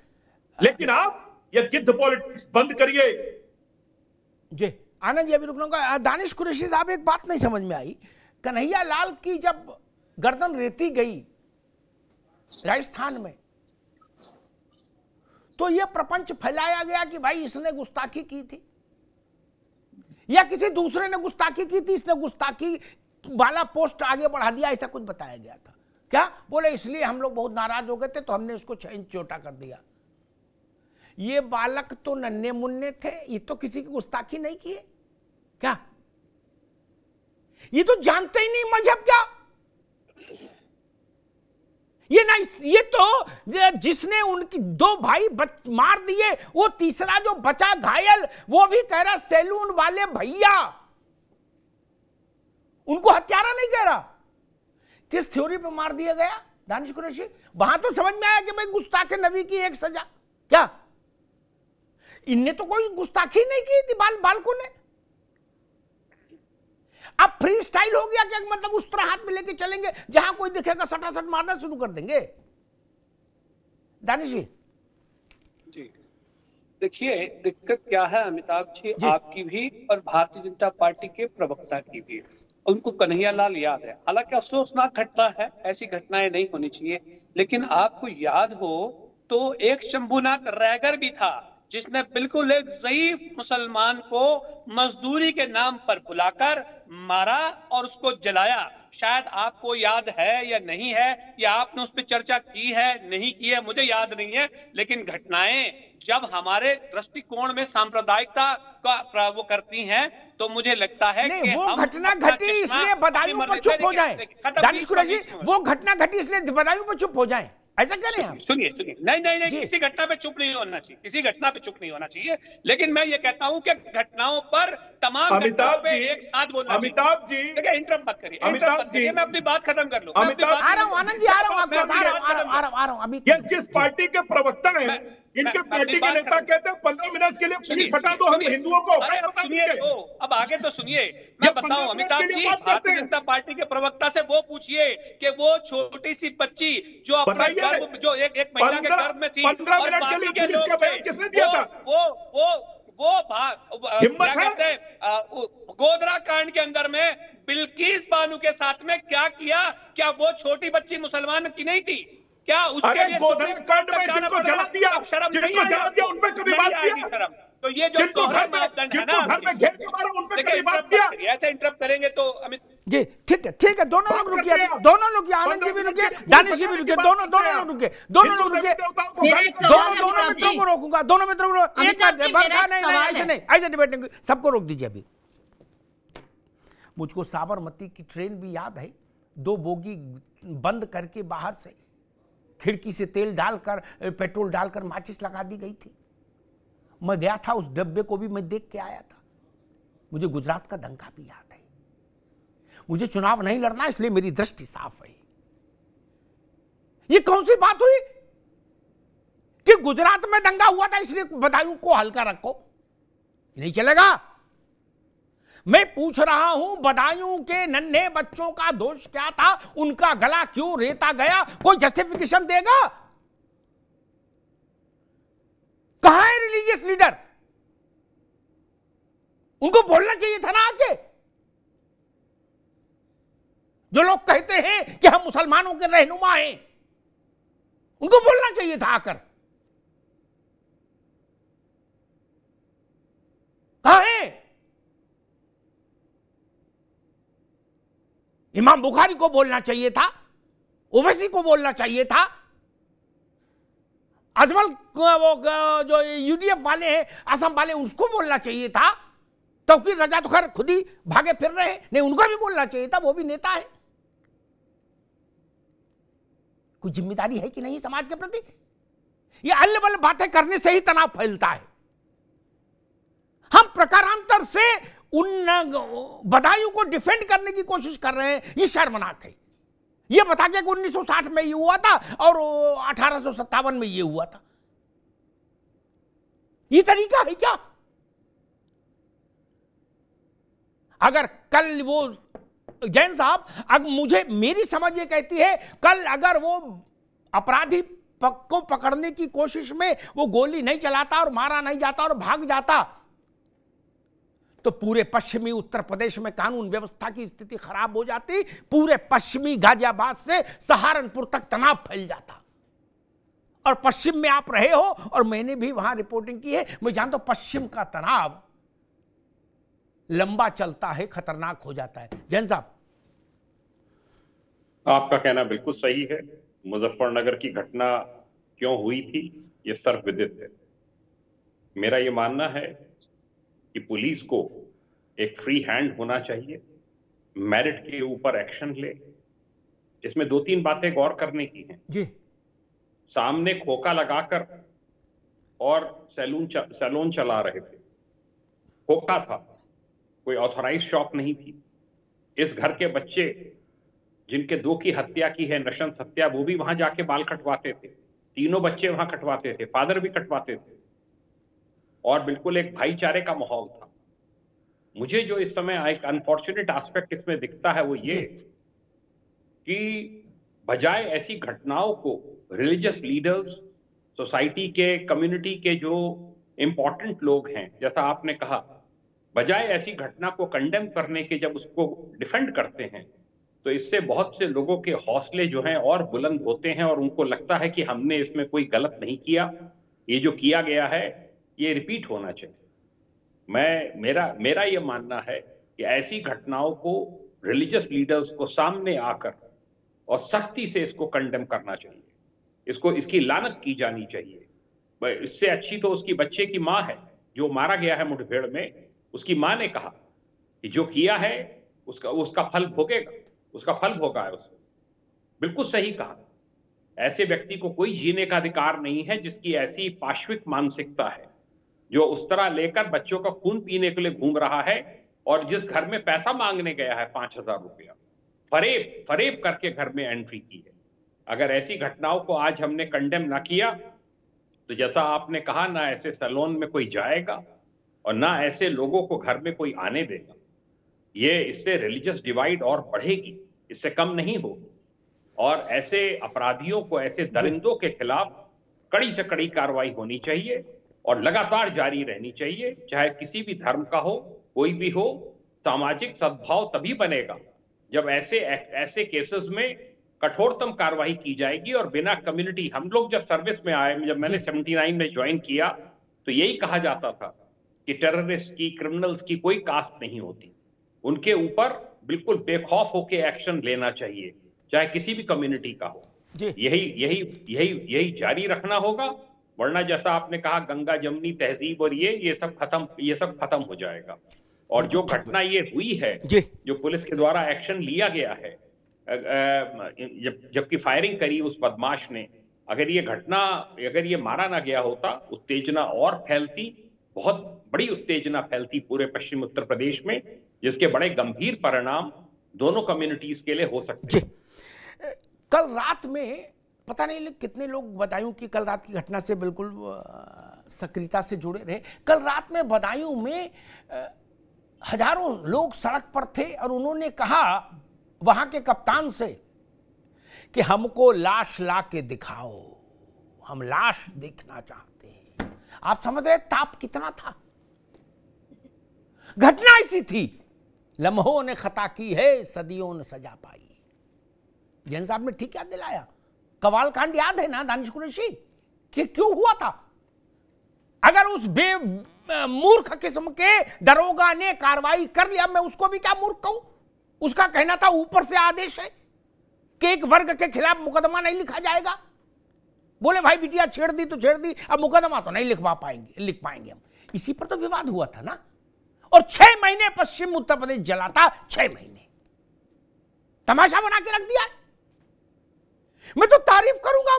लेकिन आप ये गिद्ध पॉलिटिक्स बंद करिए। जी आनंद जी, अभी रुकूंगा। दानिश कुरैशी साहब, एक बात नहीं समझ में आई, कन्हैया लाल की जब गर्दन रेती गई राजस्थान में, तो यह प्रपंच फैलाया गया कि भाई इसने गुस्ताखी की थी, या किसी दूसरे ने गुस्ताखी की थी, इसने गुस्ताखी वाला पोस्ट आगे बढ़ा दिया, ऐसा कुछ बताया गया था क्या? बोले इसलिए हम लोग बहुत नाराज हो गए थे तो हमने इसको 6 इंच छोटा कर दिया। ये बालक तो नन्हे मुन्ने थे, ये तो किसी की गुस्ताखी नहीं किए क्या? ये तो जानते ही नहीं मजहब क्या। ये ना, ये तो जिसने उनकी 2 भाई मार दिए, वो तीसरा जो बचा घायल, वो भी कह रहा सैलून वाले भैया, उनको हत्यारा नहीं कह रहा। किस थ्योरी पे मार दिया गया दानिश कुरैशी? वहां तो समझ में आया कि भाई गुस्ताखे नबी की एक सजा, क्या इनने तो कोई गुस्ताखी नहीं की थी बालकों ने। अब फ्री स्टाइल हो गया क्या? मतलब उस तरह हाथ में लेके चलेंगे, जहां कोई दिखेगा सटासट मारना शुरू कर देंगे। दानिश जी, देखिए दिक्कत क्या है अमिताभ जी, आपकी भी और भारतीय जनता पार्टी के प्रवक्ता की भी। उनको कन्हैया लाल याद है, हालांकि अफसोसनाक घटना है, ऐसी घटनाएं नहीं होनी चाहिए, लेकिन आपको याद हो तो एक शंभुनाथ रैगर भी था जिसने बिल्कुल एक ज़ईफ मुसलमान को मजदूरी के नाम पर बुलाकर मारा और उसको जलाया। शायद आपको याद है या नहीं है, या आपने उस पर चर्चा की है नहीं की है, मुझे याद नहीं है, लेकिन घटनाएं जब हमारे दृष्टिकोण में सांप्रदायिकता का वो करती हैं, तो मुझे लगता है कि वो घटना घटी इसलिए बदायूं पर चुप हो जाए। दानिश कुरैशी, वो घटना घटी इसलिए बदायूं पर चुप हो जाए, ऐसा कह रहे हैं? सुनिए, नहीं, किसी घटना पे चुप नहीं होना चाहिए, किसी घटना पे चुप नहीं होना चाहिए, लेकिन मैं ये कहता हूं कि घटनाओं पर तमाम अमिताभ पे एक साथ बोलना। अमिताभ जी, देखिए इंटरप्ट मत करिए, अमिताभ जी, मैं अपनी बात खत्म कर लूं। आ रहा हूं आनंद जी, आ रहा हूं अभी। ये जिस पार्टी के प्रवक्ता हैं, इनके पार्टी के नेता कहते हैं 15 मिनट के लिए पुलिस हटा दो हम हिंदुओं को। सुनिए तो, अब आगे तो सुनिए, मैं बताऊं अमिताभ जी, भारतीय जनता पार्टी के प्रवक्ता से वो पूछिए कि वो छोटी सी बच्ची जो अपना गर्भ, जो एक महिला के गर्भ में थी, 15 मिनट के लिए पुलिस का बयान किसने दिया था? वो क्या कहते हैं, गोधरा कांड के अंदर में बिल्किस बानो के साथ में क्या किया? क्या वो छोटी बच्ची मुसलमान की नहीं थी क्या? उसके लिए गोधरा कांड में जिनको जला दिया, उन पे कभी बात किया? तो ये जो मापदंड है ना, घर में घेर के मारा, उन पे कभी बात किया? ऐसे इंटरप्ट करेंगे तो अमित जी ठीक है, दोनों लोग रुकिए, आनंद जी भी रुकिए, दानिश जी भी रुकिए, दोनों लोग रुकिए, दोनों मित्रों को रोकूंगा, दोनों मित्रों को एक नहीं, ऐसे डिबेट नहीं, सबको रोक दीजिए। अभी मुझको साबरमती की ट्रेन भी याद है, 2 बोगी बंद करके बाहर से खिड़की से तेल डालकर, पेट्रोल डालकर माचिस लगा दी गई थी। मैं गया था, उस डब्बे को भी मैं देख के आया था। मुझे गुजरात का दंगा भी याद है। मुझे चुनाव नहीं लड़ना, इसलिए मेरी दृष्टि साफ है। ये कौन सी बात हुई कि गुजरात में दंगा हुआ था इसलिए बदायूं को हल्का रखो? नहीं चलेगा। मैं पूछ रहा हूं, बदायूं के नन्हे बच्चों का दोष क्या था? उनका गला क्यों रेता गया? कोई जस्टिफिकेशन देगा? कहां है रिलीजियस लीडर? उनको बोलना चाहिए था ना आके। जो लोग कहते हैं कि हम मुसलमानों के रहनुमा हैं, उनको बोलना चाहिए था आकर। कहां है? इमाम बुखारी को बोलना चाहिए था, ओवैसी को बोलना चाहिए था, अजमल वो जो यूडीएफ वाले हैं, असम वाले, उसको बोलना चाहिए था। तौकीर रजा तो खैर खुद ही भागे फिर रहे हैं, नहीं उनको भी बोलना चाहिए था, वो भी नेता है। कोई जिम्मेदारी है कि नहीं समाज के प्रति? ये अल्ल बल्ल बातें करने से ही तनाव फैलता है। हम प्रकारांतर से उन बदायूं को डिफेंड करने की कोशिश कर रहे हैं, ये शर्मनाक है। ये बता के 1960 में ये हुआ था और 1857 में ये हुआ था। ये तरीका है क्या? अगर कल वो जैन साहब, अगर मुझे मेरी समझ ये कहती है, कल अगर वो अपराधी को पकड़ने की कोशिश में वो गोली नहीं चलाता और मारा नहीं जाता और भाग जाता, तो पूरे पश्चिमी उत्तर प्रदेश में कानून व्यवस्था की स्थिति खराब हो जाती। पूरे पश्चिमी गाजियाबाद से सहारनपुर तक तनाव फैल जाता। और पश्चिम में आप रहे हो और मैंने भी वहां रिपोर्टिंग की है, मैं जानता हूं पश्चिम का तनाव लंबा चलता है, खतरनाक हो जाता है। जैन साहब, आपका कहना बिल्कुल सही है। मुजफ्फरनगर की घटना क्यों हुई थी, ये सर्वविदित है। मेरा ये मानना है कि पुलिस को एक फ्री हैंड होना चाहिए, मेरिट के ऊपर एक्शन ले। इसमें 2-3 बातें गौर करने की हैं जी। सामने खोखा लगाकर और सैलून चला रहे थे। खोखा था, कोई ऑथराइज शॉप नहीं थी। इस घर के बच्चे जिनके 2 की हत्या की है, नशंस हत्या, वो भी वहां जाके बाल कटवाते थे। 3 बच्चे वहां कटवाते थे, फादर भी कटवाते थे, और बिल्कुल एक भाईचारे का माहौल था। मुझे जो इस समय एक अनफॉर्चुनेट एस्पेक्ट इसमें दिखता है वो ये कि बजाय ऐसी घटनाओं को रिलीजियस लीडर्स, सोसाइटी के, कम्युनिटी के जो इंपॉर्टेंट लोग हैं, जैसा आपने कहा, बजाय ऐसी घटना को कंडेम करने के जब उसको डिफेंड करते हैं, तो इससे बहुत से लोगों के हौसले जो हैं और बुलंद होते हैं और उनको लगता है कि हमने इसमें कोई गलत नहीं किया, ये जो किया गया है ये रिपीट होना चाहिए। मेरा ये मानना है कि ऐसी घटनाओं को रिलीजियस लीडर्स को सामने आकर और सख्ती से इसको कंडेम करना चाहिए, इसकी लानत की जानी चाहिए। इससे अच्छी तो उसकी बच्चे की मां है जो मारा गया है मुठभेड़ में। उसकी मां ने कहा कि जो किया है उसका फल भोगेगा, उसका फल भोगा है उसने। बिल्कुल सही कहा। ऐसे व्यक्ति को कोई जीने का अधिकार नहीं है जिसकी ऐसी पाश्विक मानसिकता है, जो उस तरह लेकर बच्चों का खून पीने के लिए घूम रहा है, और जिस घर में पैसा मांगने गया है 5,000 रुपया, फरेब करके घर में एंट्री की है। अगर ऐसी घटनाओं को आज हमने कंडेम ना किया तो जैसा आपने कहा, ना ऐसे सैलून में कोई जाएगा और ना ऐसे लोगों को घर में कोई आने देगा। ये इससे रिलीजियस डिवाइड और बढ़ेगी, इससे कम नहीं होगी। और ऐसे अपराधियों को, ऐसे दरिंदों के खिलाफ कड़ी से कड़ी कार्रवाई होनी चाहिए और लगातार जारी रहनी चाहिए, चाहे किसी भी धर्म का हो, कोई भी हो। सामाजिक सद्भाव तभी बनेगा जब ऐसे केसेस में कठोरतम कार्रवाई की जाएगी। और बिना कम्युनिटी, हम लोग जब सर्विस में आए, जब मैंने 79 में ज्वाइन किया, तो यही कहा जाता था कि टेररिस्ट की, क्रिमिनल्स की कोई कास्ट नहीं होती, उनके ऊपर बिल्कुल बेखौफ होकर एक्शन लेना चाहिए, चाहे किसी भी कम्युनिटी का हो। यही जारी रखना होगा, वरना जैसा आपने कहा गंगा जमनी तहजीब और ये सब खत्म हो जाएगा। और जो घटना ये हुई है, जो पुलिस के द्वारा एक्शन लिया गया है, जबकि फायरिंग करी उस बदमाश ने, अगर ये मारा ना गया होता, उत्तेजना और फैलती, बहुत बड़ी उत्तेजना फैलती पूरे पश्चिम उत्तर प्रदेश में, जिसके बड़े गंभीर परिणाम दोनों कम्युनिटीज के लिए हो सकते हैं। कल रात में पता नहीं कितने लोग बदायूं की कल रात की घटना से बिल्कुल सक्रियता से जुड़े रहे। कल रात में बदायूं में हजारों लोग सड़क पर थे और उन्होंने कहा वहां के कप्तान से कि हमको लाश ला के दिखाओ, हम लाश देखना चाहते हैं। आप समझ रहे ताप कितना था। घटना ऐसी थी, लम्हों ने खता की है, सदियों ने सजा पाई। जैन साहब ने ठीक याद दिलाया। कवाल कांड याद है ना दानिश कुरैशी, कि क्यों हुआ था। अगर उस मूर्ख किस्म के दरोगा ने कार्रवाई कर लिया, मैं उसको भी क्या मूर्ख कहूं। उसका कहना था ऊपर से आदेश है कि एक वर्ग के खिलाफ मुकदमा नहीं लिखा जाएगा। बोले भाई बिटिया छेड़ दी तो छेड़ दी, अब मुकदमा तो नहीं लिख पाएंगे हम। इसी पर तो विवाद हुआ था ना। और 6 महीने पश्चिम उत्तर प्रदेश जला था, 6 महीने तमाशा बना के रख दिया। मैं तो तारीफ करूंगा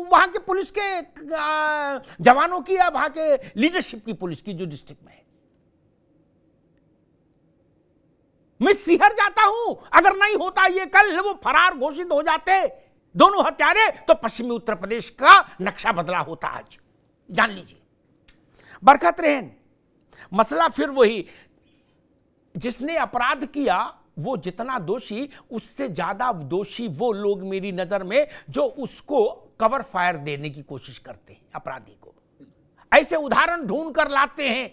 वहां के पुलिस के जवानों की या वहां के लीडरशिप की, पुलिस की जो डिस्ट्रिक्ट में है। मैं सिहर जाता हूं, अगर नहीं होता ये कल वो फरार घोषित हो जाते दोनों हत्यारे, तो पश्चिमी उत्तर प्रदेश का नक्शा बदला होता आज, जान लीजिए। बरकत रहन, मसला फिर वही, जिसने अपराध किया वो जितना दोषी, उससे ज्यादा दोषी वो लोग मेरी नजर में जो उसको कवर फायर देने की कोशिश करते हैं अपराधी को। ऐसे उदाहरण ढूंढ कर लाते हैं,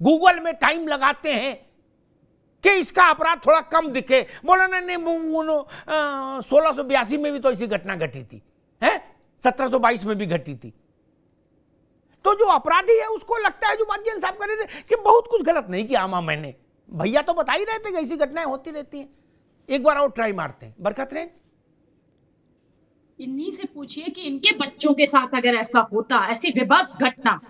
गूगल में टाइम लगाते हैं कि इसका अपराध थोड़ा कम दिखे। बोला नहीं 1682 में भी तो ऐसी घटना घटी थी, है 1722 में भी घटी थी। तो जो अपराधी है उसको लगता है, जो बात जैन साहब कर रहे थे कि बहुत कुछ गलत नहीं किया आमा मैंने, भैया तो बता ही रहे थे कि ऐसी घटनाएं होती रहती हैं। एक बार और ट्राई मारते हैं। बरकत रहे, इन्हीं से पूछिए कि इनके बच्चों के साथ अगर ऐसा होता, ऐसी विभत्स घटना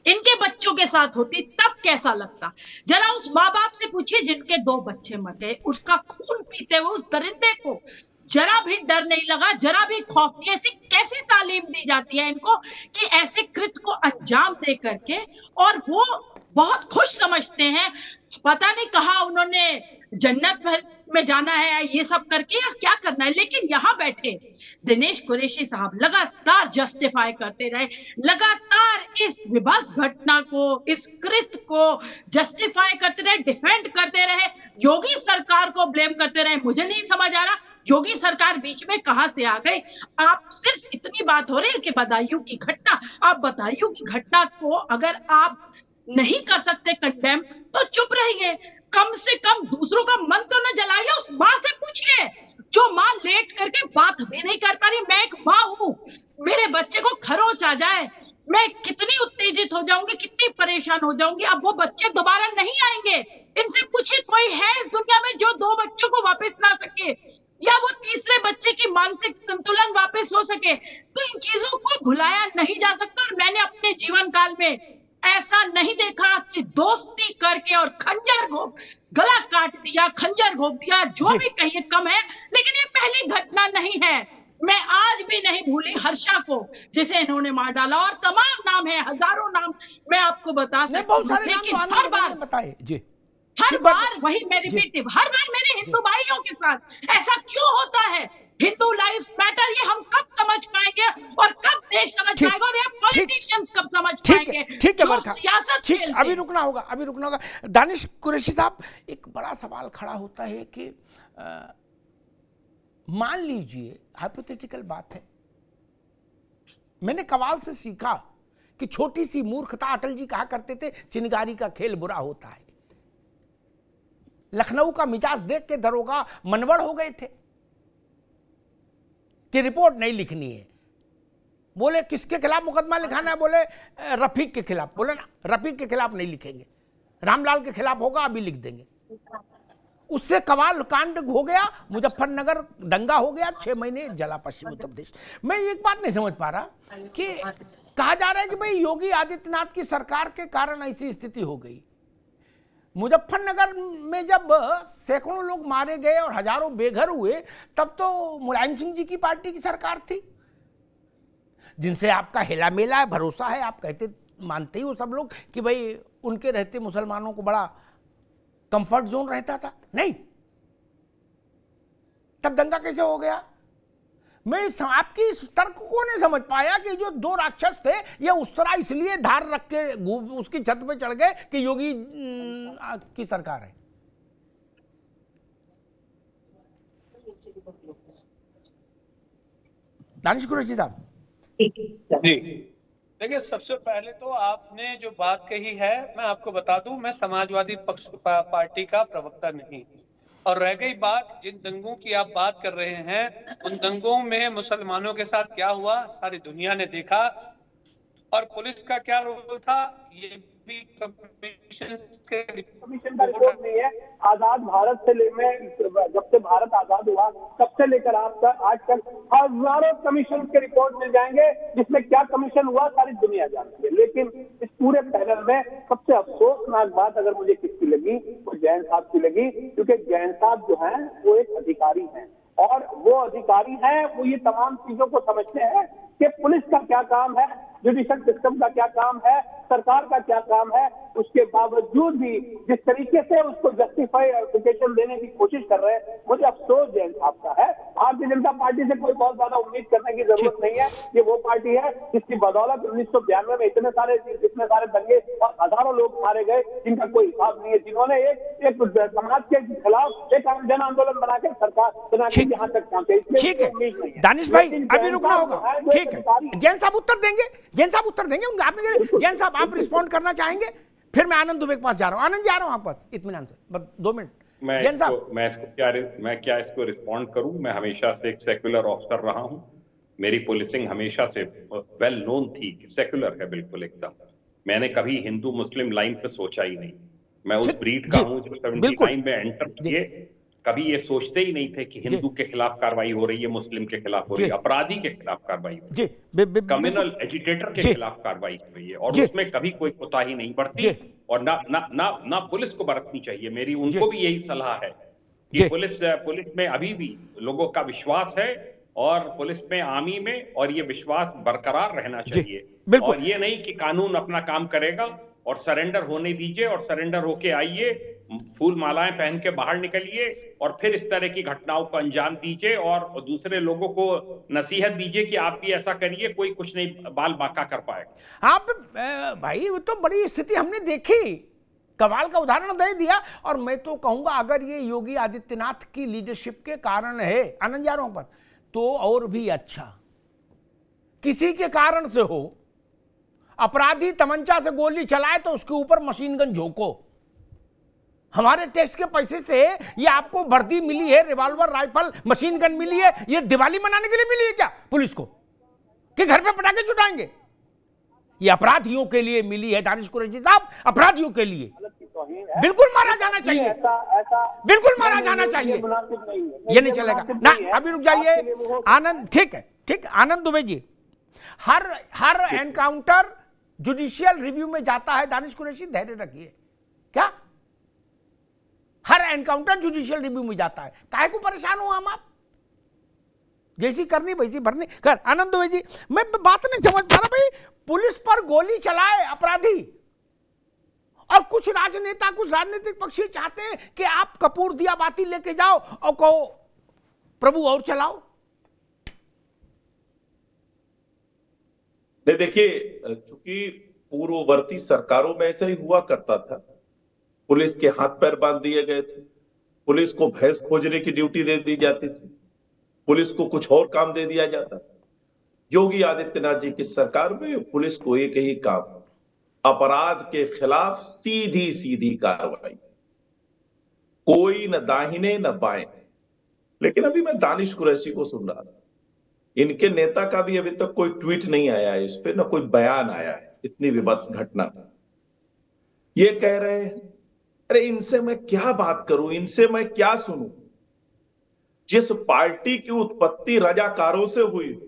इनके बच्चों के साथ होती, तब कैसा लगता। जरा उस माँ बाप से पूछिए जिनके 2 बच्चे मरे, उसका खून पीते हुए उस दरिंदे को जरा भी डर नहीं लगा, जरा भी खौफ नहीं। ऐसी कैसी तालीम दी जाती है इनको कि ऐसे कृत्य को अंजाम दे करके, और वो बहुत खुश समझते हैं। पता नहीं कहा उन्होंने जन्नत में जाना है ये सब करके या क्या करना है, लेकिन यहाँ बैठे दिनेश कुरैशी साहब लगातार जस्टिफाई करते रहे, लगातार इस विभत्स घटना को, इस कृत्य को जस्टिफाई करते रहे, डिफेंड करते रहे, योगी सरकार को ब्लेम करते रहे। मुझे नहीं समझ आ रहा योगी सरकार बीच में कहां से आ गई। आप सिर्फ इतनी बात हो रही है कि बदायूं की घटना, आप बदायूं की घटना को अगर आप नहीं कर सकते कंडेम तो चुप रहिए, कम से कम दूसरों का मन तो न जलाइए। उस माँ से पूछिए जो माँ लेट करके बात भी नहीं कर पा रही। मैं एक माँ हूँ, मेरे बच्चे को खरोच आ जाए, मैं कितनी उत्तेजित हो जाऊंगी, कितनी परेशान हो जाऊंगी। अब वो बच्चे दोबारा नहीं आएंगे। इनसे पूछिए कोई है इस दुनिया में जो 2 बच्चों को वापस ला सके, या वो तीसरे बच्चे की मानसिक संतुलन वापस हो सके। तो इन चीजों को भुलाया नहीं जा सकता। और मैंने अपने जीवन काल में ऐसा नहीं देखा कि दोस्ती करके और खंजर घोंप, गला काट दिया, खंजर घोंप दिया, जो भी कहिए कम है। लेकिन ये पहली घटना नहीं है। मैं आज भी नहीं भूली हर्षा को जिसे इन्होंने मार डाला, और तमाम नाम है, हजारों नाम मैं आपको बता सकती हूँ। लेकिन हर बार बताए जी, हर बार वही मैं रिपीटिव, हर बार मेरे हिंदू भाइयों के साथ ऐसा क्यों होता है। हिंदू लाइव्स मैटर ये हम कब समझ पाएंगे और कब देश समझ पाएगा, और ये पॉलिटिशियंस कब समझ पाएंगे। ठीक है बरखा, ठीक, अभी रुकना होगा। दानिश कुरैशी साहब, एक बड़ा सवाल खड़ा होता है कि मान लीजिए हाइपोथेटिकल बात है, मैंने कवाल से सीखा कि छोटी सी मूर्खता, अटल जी कहा करते थे चिनगारी का खेल बुरा होता है। लखनऊ का मिजाज देख के दरोगा मनवड़ हो गए थे कि रिपोर्ट नहीं लिखनी है। बोले किसके खिलाफ मुकदमा लिखाना है, बोले रफीक के खिलाफ। बोले ना रफीक के खिलाफ नहीं लिखेंगे, रामलाल के खिलाफ होगा अभी लिख देंगे। उससे कवाल कांड हो गया, मुजफ्फरनगर दंगा हो गया, 6 महीने जला पश्चिम उत्तर प्रदेश। मैं एक बात नहीं समझ पा रहा कि कहा जा रहा है कि भाई योगी आदित्यनाथ की सरकार के कारण ऐसी स्थिति हो गई। मुजफ्फरनगर में जब सैकड़ों लोग मारे गए और हजारों बेघर हुए, तब तो मुलायम सिंह जी की पार्टी की सरकार थी। जिनसे आपका हिला मेला है, भरोसा है, आप कहते मानते ही हो सब लोग कि भाई उनके रहते मुसलमानों को बड़ा कंफर्ट जोन रहता था। नहीं, तब दंगा कैसे हो गया? मैं आपकी इस तर्क को नहीं समझ पाया कि जो दो राक्षस थे ये उस तरह इसलिए धार रख के उसकी छत पे चढ़ गए कि योगी की सरकार है। दानिश कुरैशी साहब जी, देखिए सबसे पहले तो आपने जो बात कही है, मैं आपको बता दूं, मैं समाजवादी पक्ष पार्टी का प्रवक्ता नहीं। और रह गई बात जिन दंगों की आप बात कर रहे हैं, उन दंगों में मुसलमानों के साथ क्या हुआ सारी दुनिया ने देखा, और पुलिस का क्या रोल था ये भी कमीशन का रिपोर्ट नहीं है। आजाद भारत से जब से भारत आजाद हुआ तब से लेकर आज तक हजारों कमीशन के रिपोर्ट मिल जाएंगे जिसमें क्या कमीशन हुआ सारी दुनिया जानती है। लेकिन इस पूरे पैनल में सबसे अफसोसनाक बात अगर मुझे किसकी लगी वो जैन साहब की लगी, क्योंकि जैन साहब जो हैं वो एक अधिकारी हैं, और वो अधिकारी हैं, वो ये तमाम चीजों को समझते हैं कि पुलिस का क्या काम है, जुडिशल सिस्टम का क्या काम है, सरकार का क्या काम है। उसके बावजूद भी जिस तरीके से उसको जस्टिफिकेशन देने की कोशिश कर रहे हैं, मुझे अफसोस जैन साहब का है। भारतीय जनता पार्टी से कोई बहुत ज्यादा उम्मीद करने की जरूरत नहीं है। ये वो पार्टी है जिसकी बदौलत 1992 में इतने सारे दंगे और हजारों लोग मारे गए जिनका कोई हिसाब नहीं है, जिन्होंने एक समाज के खिलाफ एक जन आंदोलन बनाकर सरकार बना के यहाँ तक पहुंचे। ठीक है दानिश भाई, अभी रुकना होगा। ठीक है, जैन साहब उत्तर देंगे, जैन साहब उत्तर देंगे। आपने जैन साहब आप रिस्पॉन्ड करना चाहेंगे? फिर मैं आनंद दुबे के पास जा रहा हूँ। आनंद जा रहा हूँ आपके पास इत्मीनान से, बस 2 मिनट। जैन साहब मैं क्या इसको रिस्पॉन्ड करूं? मैं हमेशा से एक सेक्युलर ऑफिसर रहा हूं। मेरी पुलिसिंग हमेशा से वेल नोन थी, सेक्युलर है बिल्कुल एकदम। मैंने कभी हिंदू मुस्लिम लाइन पे सोचा ही नहीं। मैं उस ब्रीड का हूं जो 79 में एंटर किए। कभी ये सोचते ही नहीं थे कि हिंदू के खिलाफ कार्रवाई हो रही है, मुस्लिम के खिलाफ हो रही है, अपराधी के खिलाफ कार्रवाई हो रही है, कम्युनल एजिटेटर के खिलाफ कार्रवाई हो रही है, और उसमें कभी कोई कोताही नहीं बरती, और ना पुलिस को बरतनी चाहिए। मेरी उनको भी यही सलाह है कि पुलिस में अभी भी लोगों का विश्वास है, और पुलिस में, आर्मी में, और ये विश्वास बरकरार रहना चाहिए। और ये नहीं कि कानून अपना काम करेगा और सरेंडर होने दीजिए, और सरेंडर होके आइए, फूल मालाएं पहन के बाहर निकलिए, और फिर इस तरह की घटनाओं को अंजाम दीजिए, और दूसरे लोगों को नसीहत दीजिए कि आप भी ऐसा करिए, कोई कुछ नहीं बाल बांका कर पाएगा। आप भाई वो तो बड़ी स्थिति हमने देखी, कमाल का उदाहरण दे दिया। और मैं तो कहूंगा अगर ये योगी आदित्यनाथ की लीडरशिप के कारण है, आनंद जा रहा हूं पर, तो और भी अच्छा। किसी के कारण से हो, अपराधी तमंचा से गोली चलाए तो उसके ऊपर मशीन गन झोंको। हमारे टैक्स के पैसे से ये आपको वर्दी मिली है, रिवॉल्वर, राइफल, मशीन गन मिली है, ये दिवाली मनाने के लिए मिली है क्या पुलिस को, कि घर पे पटाखे छुटाएंगे? ये अपराधियों के लिए मिली है दानिश कुरैशी साहब, अपराधियों के लिए। बिल्कुल मारा जाना चाहिए, बिल्कुल मारा जाना चाहिए। ये नहीं चलेगा ना। अभी रुक जाइए आनंद। ठीक है, ठीक, आनंद दुबे जी, हर एनकाउंटर जुडिशियल रिव्यू में जाता है। दानिश कुरैशी धैर्य रखिए, क्या हर एनकाउंटर जुडिशियल रिव्यू में जाता है? काहे को परेशान हो हम? आप जैसी करनी वैसी भरनी कर। आनंद दुबे जी, मैं बात नहीं समझ पा रहा भाई, पुलिस पर गोली चलाए अपराधी, और कुछ राजनेता, कुछ राजनीतिक पक्षी चाहते हैं कि आप कपूर दिया बाती लेके जाओ और कहो प्रभु और चलाओ। देखिए, चूंकि पूर्ववर्ती सरकारों में ऐसा ही हुआ करता था, पुलिस के हाथ पैर बांध दिए गए थे, पुलिस को भैंस खोजने की ड्यूटी दे दी जाती थी, पुलिस को कुछ और काम दे दिया जाता। योगी आदित्यनाथ जी की सरकार में पुलिस को एक ही काम, अपराध के खिलाफ सीधी सीधी कार्रवाई, कोई न दाहिने न बाएं। लेकिन अभी मैं दानिश कुरैशी को सुन रहा था, इनके नेता का भी अभी तक कोई ट्वीट नहीं आया है इस पे, न कोई बयान आया है इतनी विभत्स घटना। ये कह रहे हैं, अरे इनसे मैं क्या बात करूं, इनसे मैं क्या सुनूं? जिस पार्टी की उत्पत्ति रजाकारों से हुई,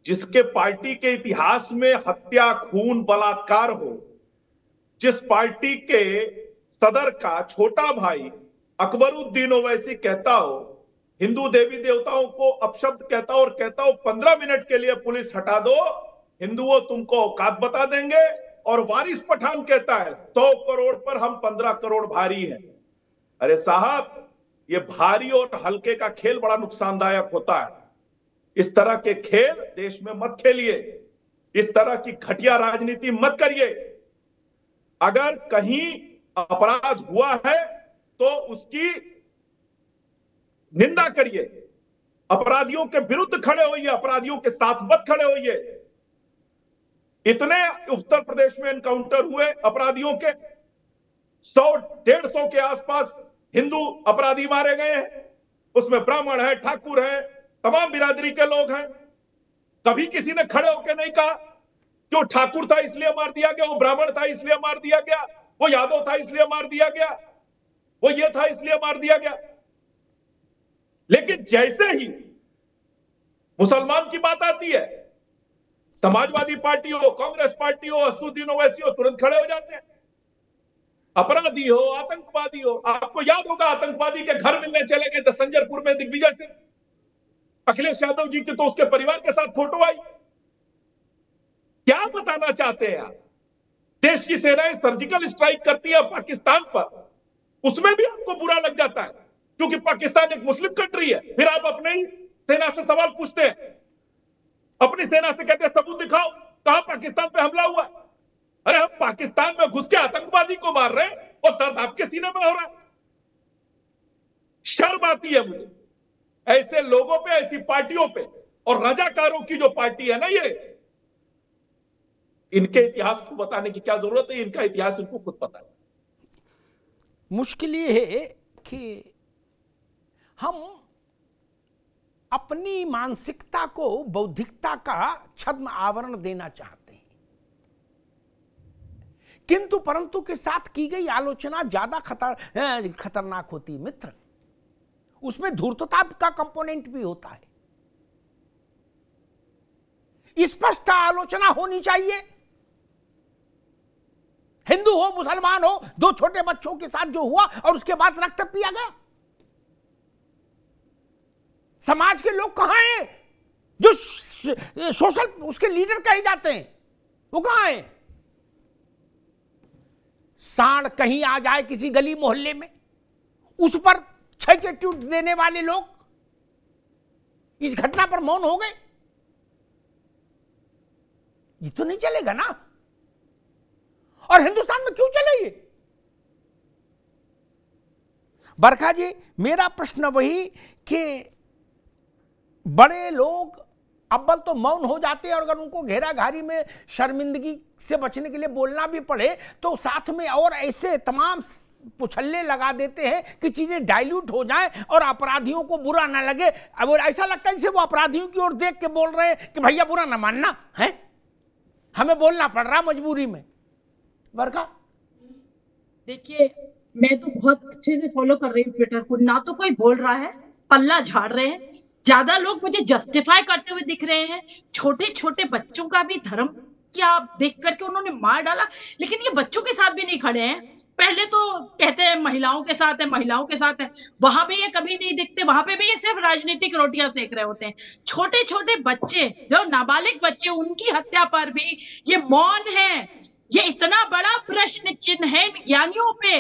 जिसके पार्टी के इतिहास में हत्या, खून, बलात्कार हो, जिस पार्टी के सदर का छोटा भाई अकबरुद्दीन ओवैसी कहता हो हिंदू देवी देवताओं को अपशब्द कहता और कहता हूं 15 मिनट के लिए पुलिस हटा दो, हिंदुओं तुमको औकात बता देंगे। और वारिस पठान कहता है 100 करोड़ पर हम 15 करोड़ भारी हैं। अरे साहब, ये भारी और हल्के का खेल बड़ा नुकसानदायक होता है। इस तरह के खेल देश में मत खेलिए, इस तरह की घटिया राजनीति मत करिए। अगर कहीं अपराध हुआ है तो उसकी निंदा करिए, अपराधियों के विरुद्ध खड़े होइए, अपराधियों के साथ मत खड़े होइए। इतने उत्तर प्रदेश में एनकाउंटर हुए अपराधियों के, 100-150 के आसपास हिंदू अपराधी मारे गए हैं, उसमें ब्राह्मण है, ठाकुर है, तमाम बिरादरी के लोग हैं। कभी किसी ने खड़े होकर नहीं कहा कि वो ठाकुर था इसलिए मार दिया गया, वो ब्राह्मण था इसलिए मार दिया गया, वो यादव था इसलिए मार दिया गया, वो ये था इसलिए मार दिया गया। लेकिन जैसे ही मुसलमान की बात आती है, समाजवादी पार्टी हो, कांग्रेस पार्टी हो, असदुद्दीन ओवैसी हो, तुरंत खड़े हो जाते हैं। अपराधी हो, आतंकवादी हो, आपको याद होगा आतंकवादी के घर मिलने चले गए थे संजरपुर में दिग्विजय सिंह, अखिलेश यादव जी की तो उसके परिवार के साथ फोटो आई। क्या बताना चाहते हैं आप? देश की सेनाएं सर्जिकल स्ट्राइक करती है पाकिस्तान पर, उसमें भी आपको बुरा लग जाता है क्योंकि पाकिस्तान एक मुस्लिम कंट्री है। फिर आप अपने ही सेना से सवाल पूछते हैं, अपनी सेना से कहते हैं सबूत दिखाओ, कहां पाकिस्तान पे हमला हुआ। अरे हम पाकिस्तान में घुस के आतंकवादी को मार रहे हैं और दर्द आपके सीने में हो रहा है। शर्म आती है मुझे ऐसे लोगों पे, ऐसी पार्टियों पे। और रजाकारों की जो पार्टी है ना, ये इनके इतिहास को बताने की क्या जरूरत है, इनका इतिहास इनको खुद पता है। मुश्किल ये है कि हम अपनी मानसिकता को बौद्धिकता का छद्म आवरण देना चाहते हैं, किंतु परंतु के साथ की गई आलोचना ज्यादा खतरनाक होती है मित्र। उसमें धूर्तता का कंपोनेंट भी होता है। स्पष्ट आलोचना होनी चाहिए। हिंदू हो, मुसलमान हो, 2 छोटे बच्चों के साथ जो हुआ और उसके बाद रक्त पिया गया, समाज के लोग कहां हैं जो सोशल उसके लीडर कहे जाते हैं? वो कहां हैं? सांड कहीं आ जाए किसी गली मोहल्ले में, उस पर एटीट्यूड देने वाले लोग इस घटना पर मौन हो गए। ये तो नहीं चलेगा ना। और हिंदुस्तान में क्यों चले ये? बरखा जी, मेरा प्रश्न वही कि बड़े लोग अव्वल तो मौन हो जाते हैं, और अगर उनको घेरा घारी में शर्मिंदगी से बचने के लिए बोलना भी पड़े तो साथ में और ऐसे तमाम पुछल्ले लगा देते हैं कि चीजें डाइल्यूट हो जाएं और अपराधियों को बुरा ना लगे। अब ऐसा लगता है जैसे वो अपराधियों की ओर देख के बोल रहे हैं कि भैया बुरा ना मानना है, हमें बोलना पड़ रहा मजबूरी में। बरखा, देखिए मैं तो बहुत अच्छे से फॉलो कर रही हूँ ट्विटर को, ना तो कोई बोल रहा है, पल्ला झाड़ रहे हैं। ज्यादा लोग मुझे जस्टिफाई करते हुए दिख रहे हैं। छोटे छोटे बच्चों का भी धर्म क्या देख करके उन्होंने मार डाला, लेकिन ये बच्चों के साथ भी नहीं खड़े हैं। पहले तो कहते हैं महिलाओं के साथ है, महिलाओं के साथ है, वहां पे ये कभी नहीं दिखते, वहां पे भी ये सिर्फ राजनीतिक रोटियां सेक रहे होते हैं। छोटे छोटे बच्चे, जो नाबालिग बच्चे, उनकी हत्या पर भी ये मौन है। ये इतना बड़ा प्रश्न चिन्ह है ज्ञानियों पे।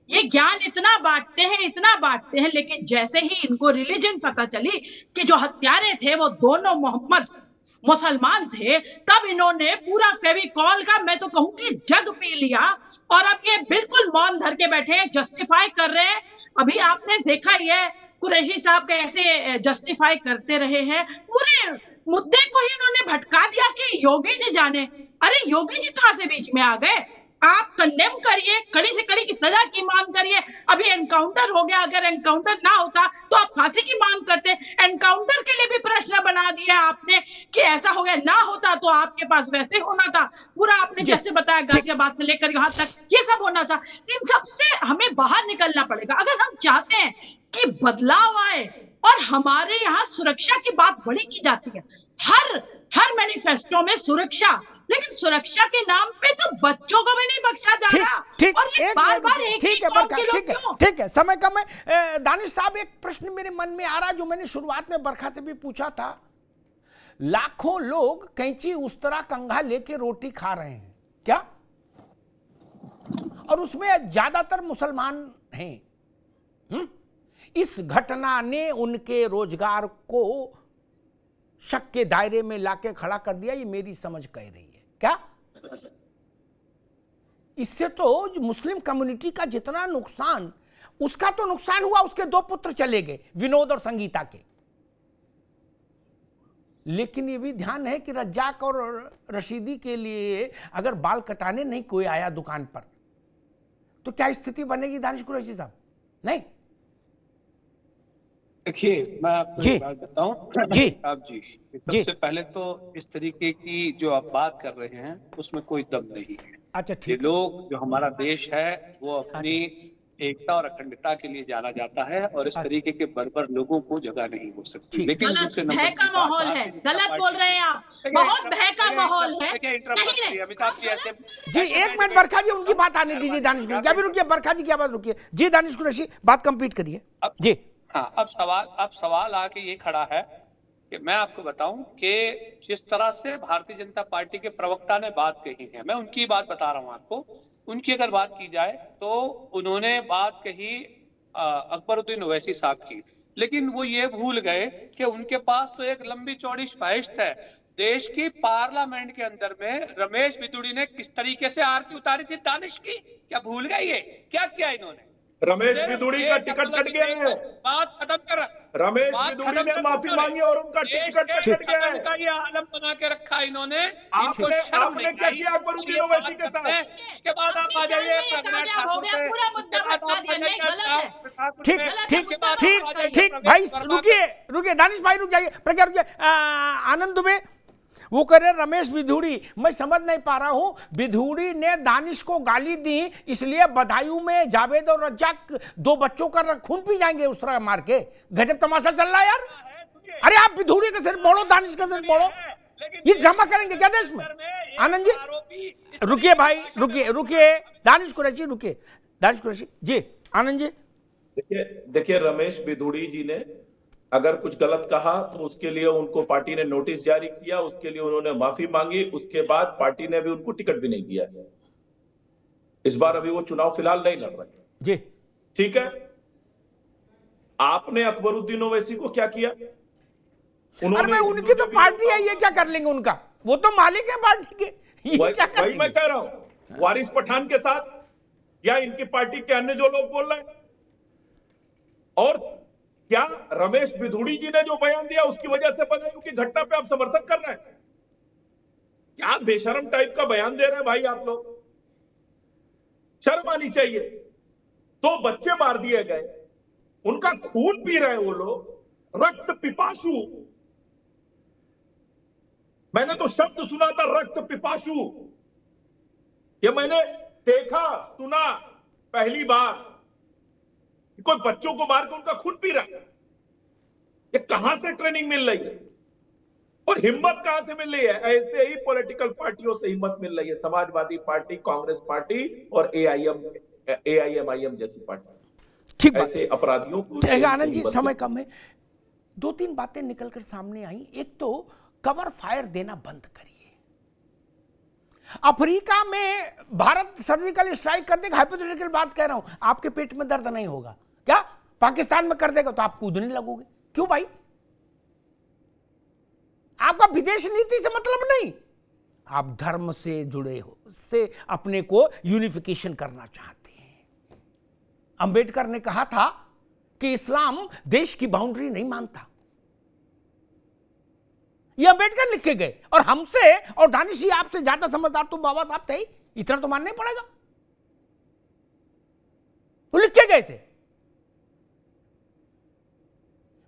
ये ज्ञान इतना बांटते हैं, इतना बांटते हैं, लेकिन जैसे ही इनको रिलीजन पता चली कि जो हत्यारे थे वो दोनों मोहम्मद मुसलमान थे, तब इन्होंने पूरा फेविकॉल का, मैं तो कहूं कि जग पी लिया, और अब ये बिल्कुल मौन धर के बैठे हैं, जस्टिफाई कर रहे हैं। अभी आपने देखा ही है कुरैशी साहब कैसे जस्टिफाई करते रहे हैं। पूरे मुद्दे को ही इन्होंने भटका दिया कि योगी जी जाने। अरे योगी जी कहां से बीच में आ गए? आप कंडेम करिए, कड़ी से कड़ी की सजा की मांग करिए। अभी एनकाउंटर हो गया, अगर एनकाउंटर ना होता तो आप फांसी की मांग करते। एनकाउंटर के लिए भी प्रश्न बना दिया आपने कि ऐसा हो गया, ना होता तो आपके पास वैसे होना था। पूरा आपने जैसे बताया गाजियाबाद से लेकर यहाँ तक ये सब होना था। इन सब से हमें बाहर निकलना पड़ेगा अगर हम चाहते हैं कि बदलाव आए। और हमारे यहाँ सुरक्षा की बात बड़ी की जाती है, हर मैनिफेस्टो में सुरक्षा, लेकिन सुरक्षा के नाम पे तो बच्चों को भी नहीं बख्शा जा रहा। ठीक, और ये बार-बार एक ठीक है कौम बरखा, के लोग ठीक है, क्यों? ठीक है, समय कम है। दानिश साहब, एक प्रश्न मेरे मन में आ रहा जो मैंने शुरुआत में बरखा से भी पूछा था। लाखों लोग कैंची उस्तरा कंघा लेके रोटी खा रहे हैं क्या, और उसमें ज्यादातर मुसलमान हैं। इस घटना ने उनके रोजगार को शक के दायरे में लाके खड़ा कर दिया, ये मेरी समझ कह रही है क्या। इससे तो मुस्लिम कम्युनिटी का जितना नुकसान, उसका तो नुकसान हुआ, उसके 2 पुत्र चले गए, विनोद और संगीता के। लेकिन ये भी ध्यान है कि रज्जाक और रशीदी के लिए अगर बाल कटाने नहीं कोई आया दुकान पर, तो क्या स्थिति बनेगी दानिश कुरैशी साहब? नहीं, देखिए मैं आपको एक बात बताऊं जी आप जी, सबसे पहले तो इस तरीके की जो आप बात कर रहे हैं उसमें कोई दम नहीं है। अच्छा, ये लोग, जो हमारा देश है वो अपनी एकता और अखंडता के लिए जाना जाता है, और इस तरीके के बर्बर लोगों को जगह नहीं हो सकती। लेकिन गलत भय का माहौल है, गलत बोल रहे हैं आप, बहुत भय का माहौल है। अमिताभ जी ऐसे जी, 1 मिनट बरखा जी, उनकी बात आने दीजिए दानिश कुरैशी। अभी रुकिए बरखा जी, क्या बात, रुकिए जी, दानिश कुरैशी बात कंप्लीट करिए जी। हाँ, अब सवाल आके ये खड़ा है कि मैं आपको बताऊं कि जिस तरह से भारतीय जनता पार्टी के प्रवक्ता ने बात कही है, मैं उनकी बात बता रहा हूं आपको। उनकी अगर बात की जाए तो उन्होंने बात कही अकबरुद्दीन ओवैसी साहब की, लेकिन वो ये भूल गए कि उनके पास तो एक लंबी चौड़ी फहरिस्त है। देश की पार्लियामेंट के अंदर में रमेश बिदुड़ी ने किस तरीके से आरती उतारी थी दानिश की, क्या भूल गए? ये क्या किया इन्होंने? रमेश बिदुड़ी का टिकट कट गया है। बात खत्म कर, रमेश बिदुड़ी ने माफी मांगी और उनका टिकट कट गया है। का ये आलम बना के रखा इन्होंने। आपने क्या किया अकबरुद्दीन ओवैसी के साथ? इसके बाद आप आ जाइए ठीक ठीक ठीक ठीक भाई, रुकिए दानिश भाई, रुक जाइए, प्रज्ञा रुकिए। आनंद दुबे वो कह रहे रमेश बिधूड़ी, मैं समझ नहीं पा रहा हूं, बिधूड़ी ने दानिश को गाली दी इसलिए बदायूं में जावेद और रज्जाक 2 बच्चों का खून पी जाएंगे उस तरह मार के। गजब तमाशा चल रहा है यार। अरे आप बिधूड़ी का सिर बोलो, दानिश का सिर बोलो, ये ड्रामा करेंगे क्या देश में? आनंद जी रुकिए भाई, रुकिए दानिश कुरैशी, रुकिए दानिश कुरैशी जी। आनंद जी देखिए रमेश बिधूड़ी जी ने अगर कुछ गलत कहा तो उसके लिए उनको पार्टी ने नोटिस जारी किया, उसके लिए उन्होंने माफी मांगी, उसके बाद पार्टी ने भी उनको टिकट भी नहीं दिया। इस बार अभी वो चुनाव फिलहाल नहीं लड़ रहे जी, ठीक है। आपने अकबरुद्दीन ओवैसी को क्या किया? उन्होंने, उनकी तो पार्टी है, ये क्या कर लेंगे उनका, वो तो मालिक है पार्टी के, वही मैं कह रहा हूं, वारिस पठान के साथ या इनकी पार्टी के अन्य जो लोग बोल रहे हैं। और क्या रमेश बिधूड़ी जी ने जो बयान दिया उसकी वजह से बदायूं की घटना पे आप समर्थन कर रहे हैं? क्या बेशरम टाइप का बयान दे रहे हैं भाई आप लोग, शर्म आनी चाहिए। 2 बच्चे मार दिए गए, उनका खून पी रहे वो लोग, रक्त पिपासु। मैंने तो शब्द सुना था रक्त पिपासु, ये मैंने देखा सुना पहली बार। कोई बच्चों को मार के उनका खून पी रहा है, ये कहां से ट्रेनिंग मिल रही है और हिम्मत कहां से मिल रही है? ऐसे ही पॉलिटिकल पार्टियों से हिम्मत मिल रही है, समाजवादी पार्टी, कांग्रेस पार्टी और एआईएमआईएम जैसी पार्टी। ठीक, ऐसे अपराधियों को। आनंद जी समय कम है, 2-3 बातें निकलकर सामने आई। एक तो कवर फायर देना बंद करिए। अफ्रीका में भारत सर्जिकल स्ट्राइक कर देगा, हाइपोथेटिकल बात कह रहा हूं, आपके पेट में दर्द नहीं होगा क्या? पाकिस्तान में कर देगा तो आप कूदने लगोगे, क्यों भाई? आपका विदेश नीति से मतलब नहीं, आप धर्म से जुड़े हो, से अपने को यूनिफिकेशन करना चाहते हैं। अंबेडकर ने कहा था कि इस्लाम देश की बाउंड्री नहीं मानता, ये अंबेडकर लिख के गए। और हमसे और दानिश जी आपसे ज्यादा समझदार तो बाबा साहब थे ही, इतना तो मानना ही पड़ेगा, वो लिख के गए थे।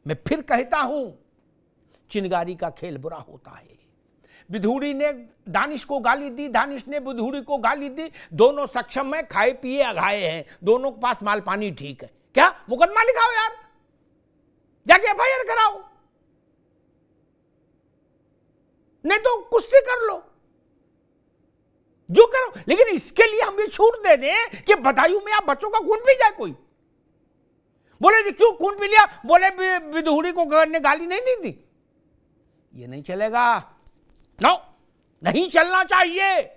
मैं फिर कहता हूं, चिनगारी का खेल बुरा होता है। बिधूड़ी ने दानिश को गाली दी, दानिश ने बिधूड़ी को गाली दी, दोनों सक्षम है, खाए पिए अघाए हैं, दोनों के पास माल पानी ठीक है। क्या मुकदमा लिखाओ यार, जाके एफआईआर कराओ, नहीं तो कुश्ती कर लो। जो करो, लेकिन इसके लिए हम ये छूट दे दें कि बदायूं में आप बच्चों का खून पी जाए कोई। बोले जी क्यों खून पी लिया? बोले विदुहरी को ने गाली नहीं दी थी। ये नहीं चलेगा, नो, नहीं चलना चाहिए।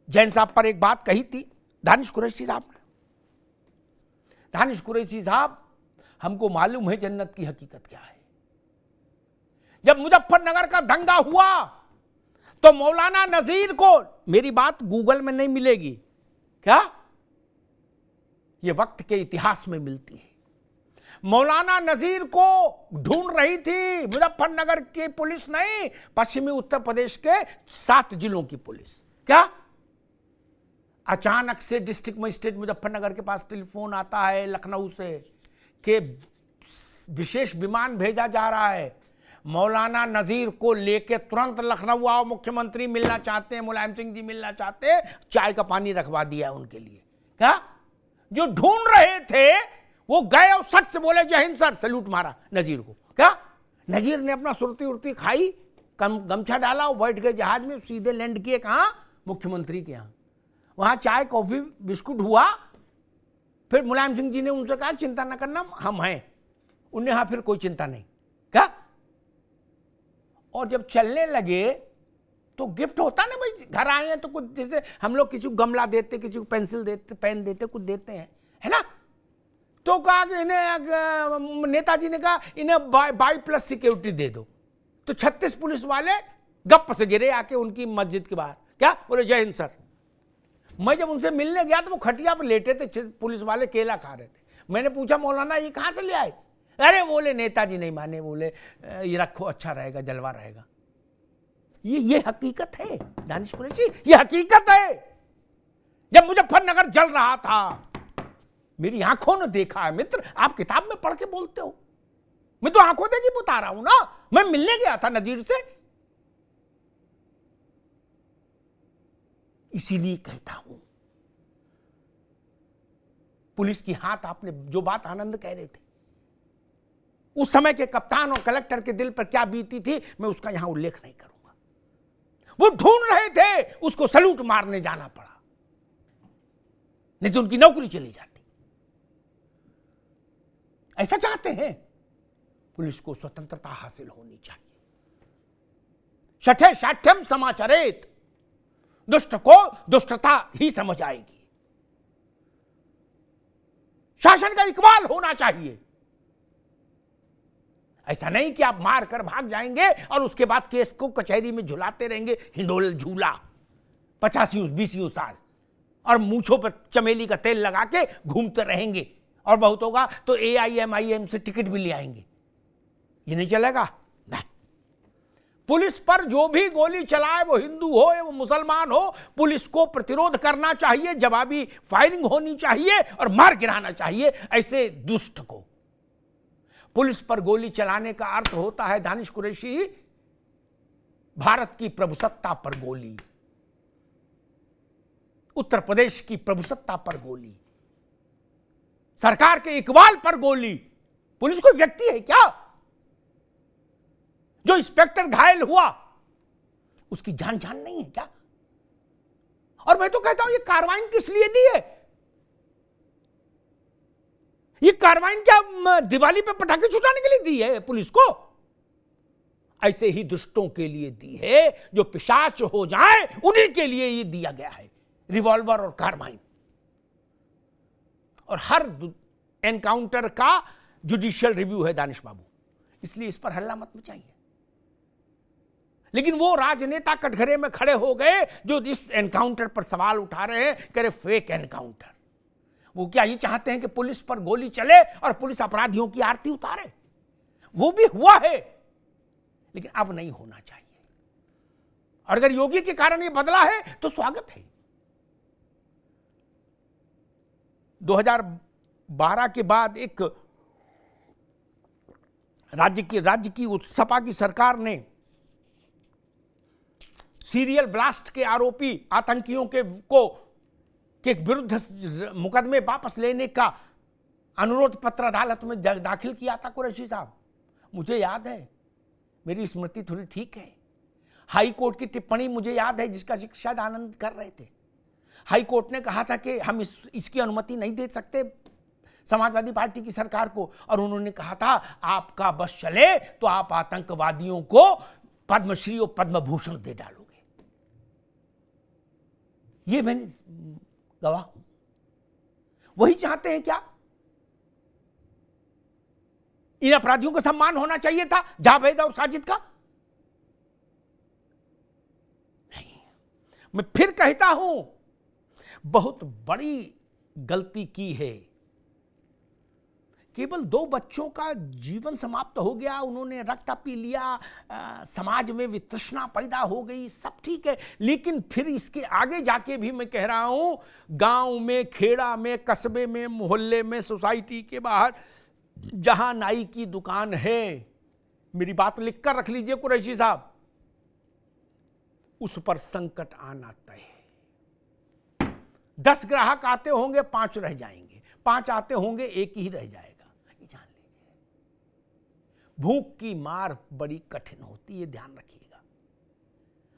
जैन साहब पर एक बात कही थी दानिश कुरैशी साहब ने। दानिश कुरैशी साहब, हमको मालूम है जन्नत की हकीकत क्या है। जब मुजफ्फरनगर का दंगा हुआ तो मौलाना नजीर को, मेरी बात गूगल में नहीं मिलेगी क्या, ये वक्त के इतिहास में मिलती है। मौलाना नजीर को ढूंढ रही थी मुजफ्फरनगर की पुलिस नहीं, पश्चिमी उत्तर प्रदेश के 7 जिलों की पुलिस। क्या अचानक से डिस्ट्रिक्ट मजिस्ट्रेट मुजफ्फरनगर के पास टेलीफोन आता है लखनऊ से कि विशेष विमान भेजा जा रहा है, मौलाना नजीर को लेके तुरंत लखनऊ आओ, मुख्यमंत्री मिलना चाहते हैं, मुलायम सिंह जी मिलना चाहते हैं, चाय का पानी रखवा दिया उनके लिए। क्या जो ढूंढ रहे थे वो गए और सच से बोले जय हिंद सर, सैल्यूट मारा नजीर को। क्या नजीर ने अपना सुरती उर्ती खाई, गमछा डाला और बैठ गए जहाज में, सीधे लैंड किए कहाँ? मुख्यमंत्री के यहाँ। वहाँ चाय कॉफी बिस्कुट हुआ। फिर मुलायम सिंह जी ने उनसे कहा चिंता न करना, हम हैं। उन्हें हाँ फिर कोई चिंता नहीं। क्या और जब चलने लगे तो गिफ्ट होता ना भाई, घर आए हैं तो कुछ, जैसे हम लोग किसी को गमला देते, किसी को पेंसिल देते, पेन देते, कुछ देते हैं, है ना। तो कहा कि इन्हें, नेताजी ने कहा इन्हें बाई+ सिक्योरिटी दे दो। तो 36 पुलिस वाले गप से गिरे आके उनकी मस्जिद के बाहर। क्या बोले जय हिंद सर। मैं जब उनसे मिलने गया तो वो खटिया पर लेटे थे, पुलिस वाले केला खा रहे थे। मैंने पूछा मौलाना ये कहाँ से ले आए? अरे बोले नेताजी नहीं माने, बोले ये रखो अच्छा रहेगा, जलवा रहेगा। ये हकीकत है दानिश कुरैशी, ये हकीकत है। जब मुजफ्फरनगर जल रहा था, मेरी आंखों ने देखा है। मित्र, आप किताब में पढ़ के बोलते हो, मैं तो आंखों देखी बता रहा हूं ना। मैं मिलने गया था नजीर से, इसीलिए कहता हूं पुलिस की हाथ, आपने जो बात आनंद कह रहे थे, उस समय के कप्तान और कलेक्टर के दिल पर क्या बीती थी, मैं उसका यहां उल्लेख नहीं करूंगा। वो ढूंढ रहे थे, उसको सैल्यूट मारने जाना पड़ा, नहीं तो उनकी नौकरी चली जाती। ऐसा चाहते हैं पुलिस को स्वतंत्रता हासिल होनी चाहिए। शठे शाठ्यम समाचरेत, दुष्ट को दुष्टता ही समझ आएगी। शासन का इकबाल होना चाहिए। ऐसा नहीं कि आप मार कर भाग जाएंगे और उसके बाद केस को कचहरी में झुलाते रहेंगे, हिंडोल झूला 85-20 साल, और मूंछों पर चमेली का तेल लगा के घूमते रहेंगे, और बहुत होगा तो AIM से टिकट भी ले आएंगे। ये नहीं चलेगा। नहीं, पुलिस पर जो भी गोली चलाए, वो हिंदू हो या वो मुसलमान हो, पुलिस को प्रतिरोध करना चाहिए, जवाबी फायरिंग होनी चाहिए और मार गिराना चाहिए ऐसे दुष्ट को। पुलिस पर गोली चलाने का अर्थ होता है दानिश कुरैशी, भारत की प्रभुसत्ता पर गोली, उत्तर प्रदेश की प्रभुसत्ता पर गोली, सरकार के इकबाल पर गोली। पुलिस कोई व्यक्ति है क्या? जो इंस्पेक्टर घायल हुआ उसकी जान नहीं है क्या? और मैं तो कहता हूं ये कार्रवाई किस लिए दी है? ये कार्रवाई क्या दिवाली पे पटाखे छुटाने के लिए दी है पुलिस को? ऐसे ही दुष्टों के लिए दी है, जो पिशाच हो जाए उन्हीं के लिए ये दिया गया है, रिवॉल्वर और कार्बाइन। और हर एनकाउंटर का जुडिशियल रिव्यू है दानिश बाबू, इसलिए इस पर हल्ला मत मचाइए। लेकिन वो राजनेता कटघरे में खड़े हो गए जो इस एनकाउंटर पर सवाल उठा रहे हैं, कह रहे फेक एनकाउंटर। वो क्या ये चाहते हैं कि पुलिस पर गोली चले और पुलिस अपराधियों की आरती उतारे? वो भी हुआ है, लेकिन अब नहीं होना चाहिए। और अगर योगी के कारण ये बदला है तो स्वागत है। 2012 के बाद एक राज्य की सपा की सरकार ने सीरियल ब्लास्ट के आरोपी आतंकियों के विरुद्ध मुकदमे वापस लेने का अनुरोध पत्र अदालत में दाखिल किया था कुरैशी साहब। मुझे याद है, मेरी स्मृति थोड़ी ठीक है। हाई कोर्ट की टिप्पणी मुझे याद है, जिसका जिक्र शायद आनंद कर रहे थे। हाई कोर्ट ने कहा था कि हम इसकी अनुमति नहीं दे सकते समाजवादी पार्टी की सरकार को, और उन्होंने कहा था आपका बस चले तो आप आतंकवादियों को पद्मश्री और पद्म भूषण दे डालोगे। ये मैंने गवाह हूं। वही चाहते हैं क्या? इन अपराधियों का सम्मान होना चाहिए था, जावेद और साजिद का? नहीं। मैं फिर कहता हूं, बहुत बड़ी गलती की है। केवल 2 बच्चों का जीवन समाप्त हो गया, उन्होंने रक्त पी लिया, समाज में वितृष्णा पैदा हो गई, सब ठीक है, लेकिन फिर इसके आगे जाके भी मैं कह रहा हूं, गांव में, खेड़ा में, कस्बे में, मोहल्ले में, सोसाइटी के बाहर जहां नाई की दुकान है, मेरी बात लिखकर रख लीजिए कुरैशी साहब, उस पर संकट आना तय है। 10 ग्राहक आते होंगे, 5 रह जाएंगे, 5 आते होंगे, 1 ही रह जाएगा। ये जान लीजिए, भूख की मार बड़ी कठिन होती है, ध्यान रखिएगा।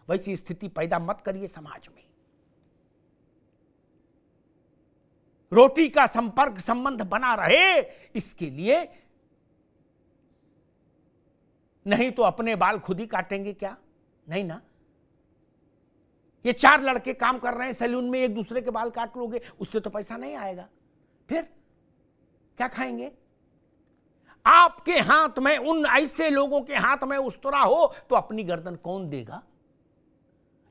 वैसी स्थिति पैदा मत करिए समाज में। रोटी का संपर्क संबंध बना रहे, इसके लिए नहीं तो अपने बाल खुद ही काटेंगे क्या? नहीं ना। ये 4 लड़के काम कर रहे हैं सैलून में, एक दूसरे के बाल काट लोगे, उससे तो पैसा नहीं आएगा, फिर क्या खाएंगे? आपके हाथ में, उन ऐसे लोगों के हाथ में उस्तरा हो तो अपनी गर्दन कौन देगा?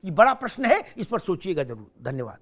ये बड़ा प्रश्न है, इस पर सोचिएगा जरूर। धन्यवाद।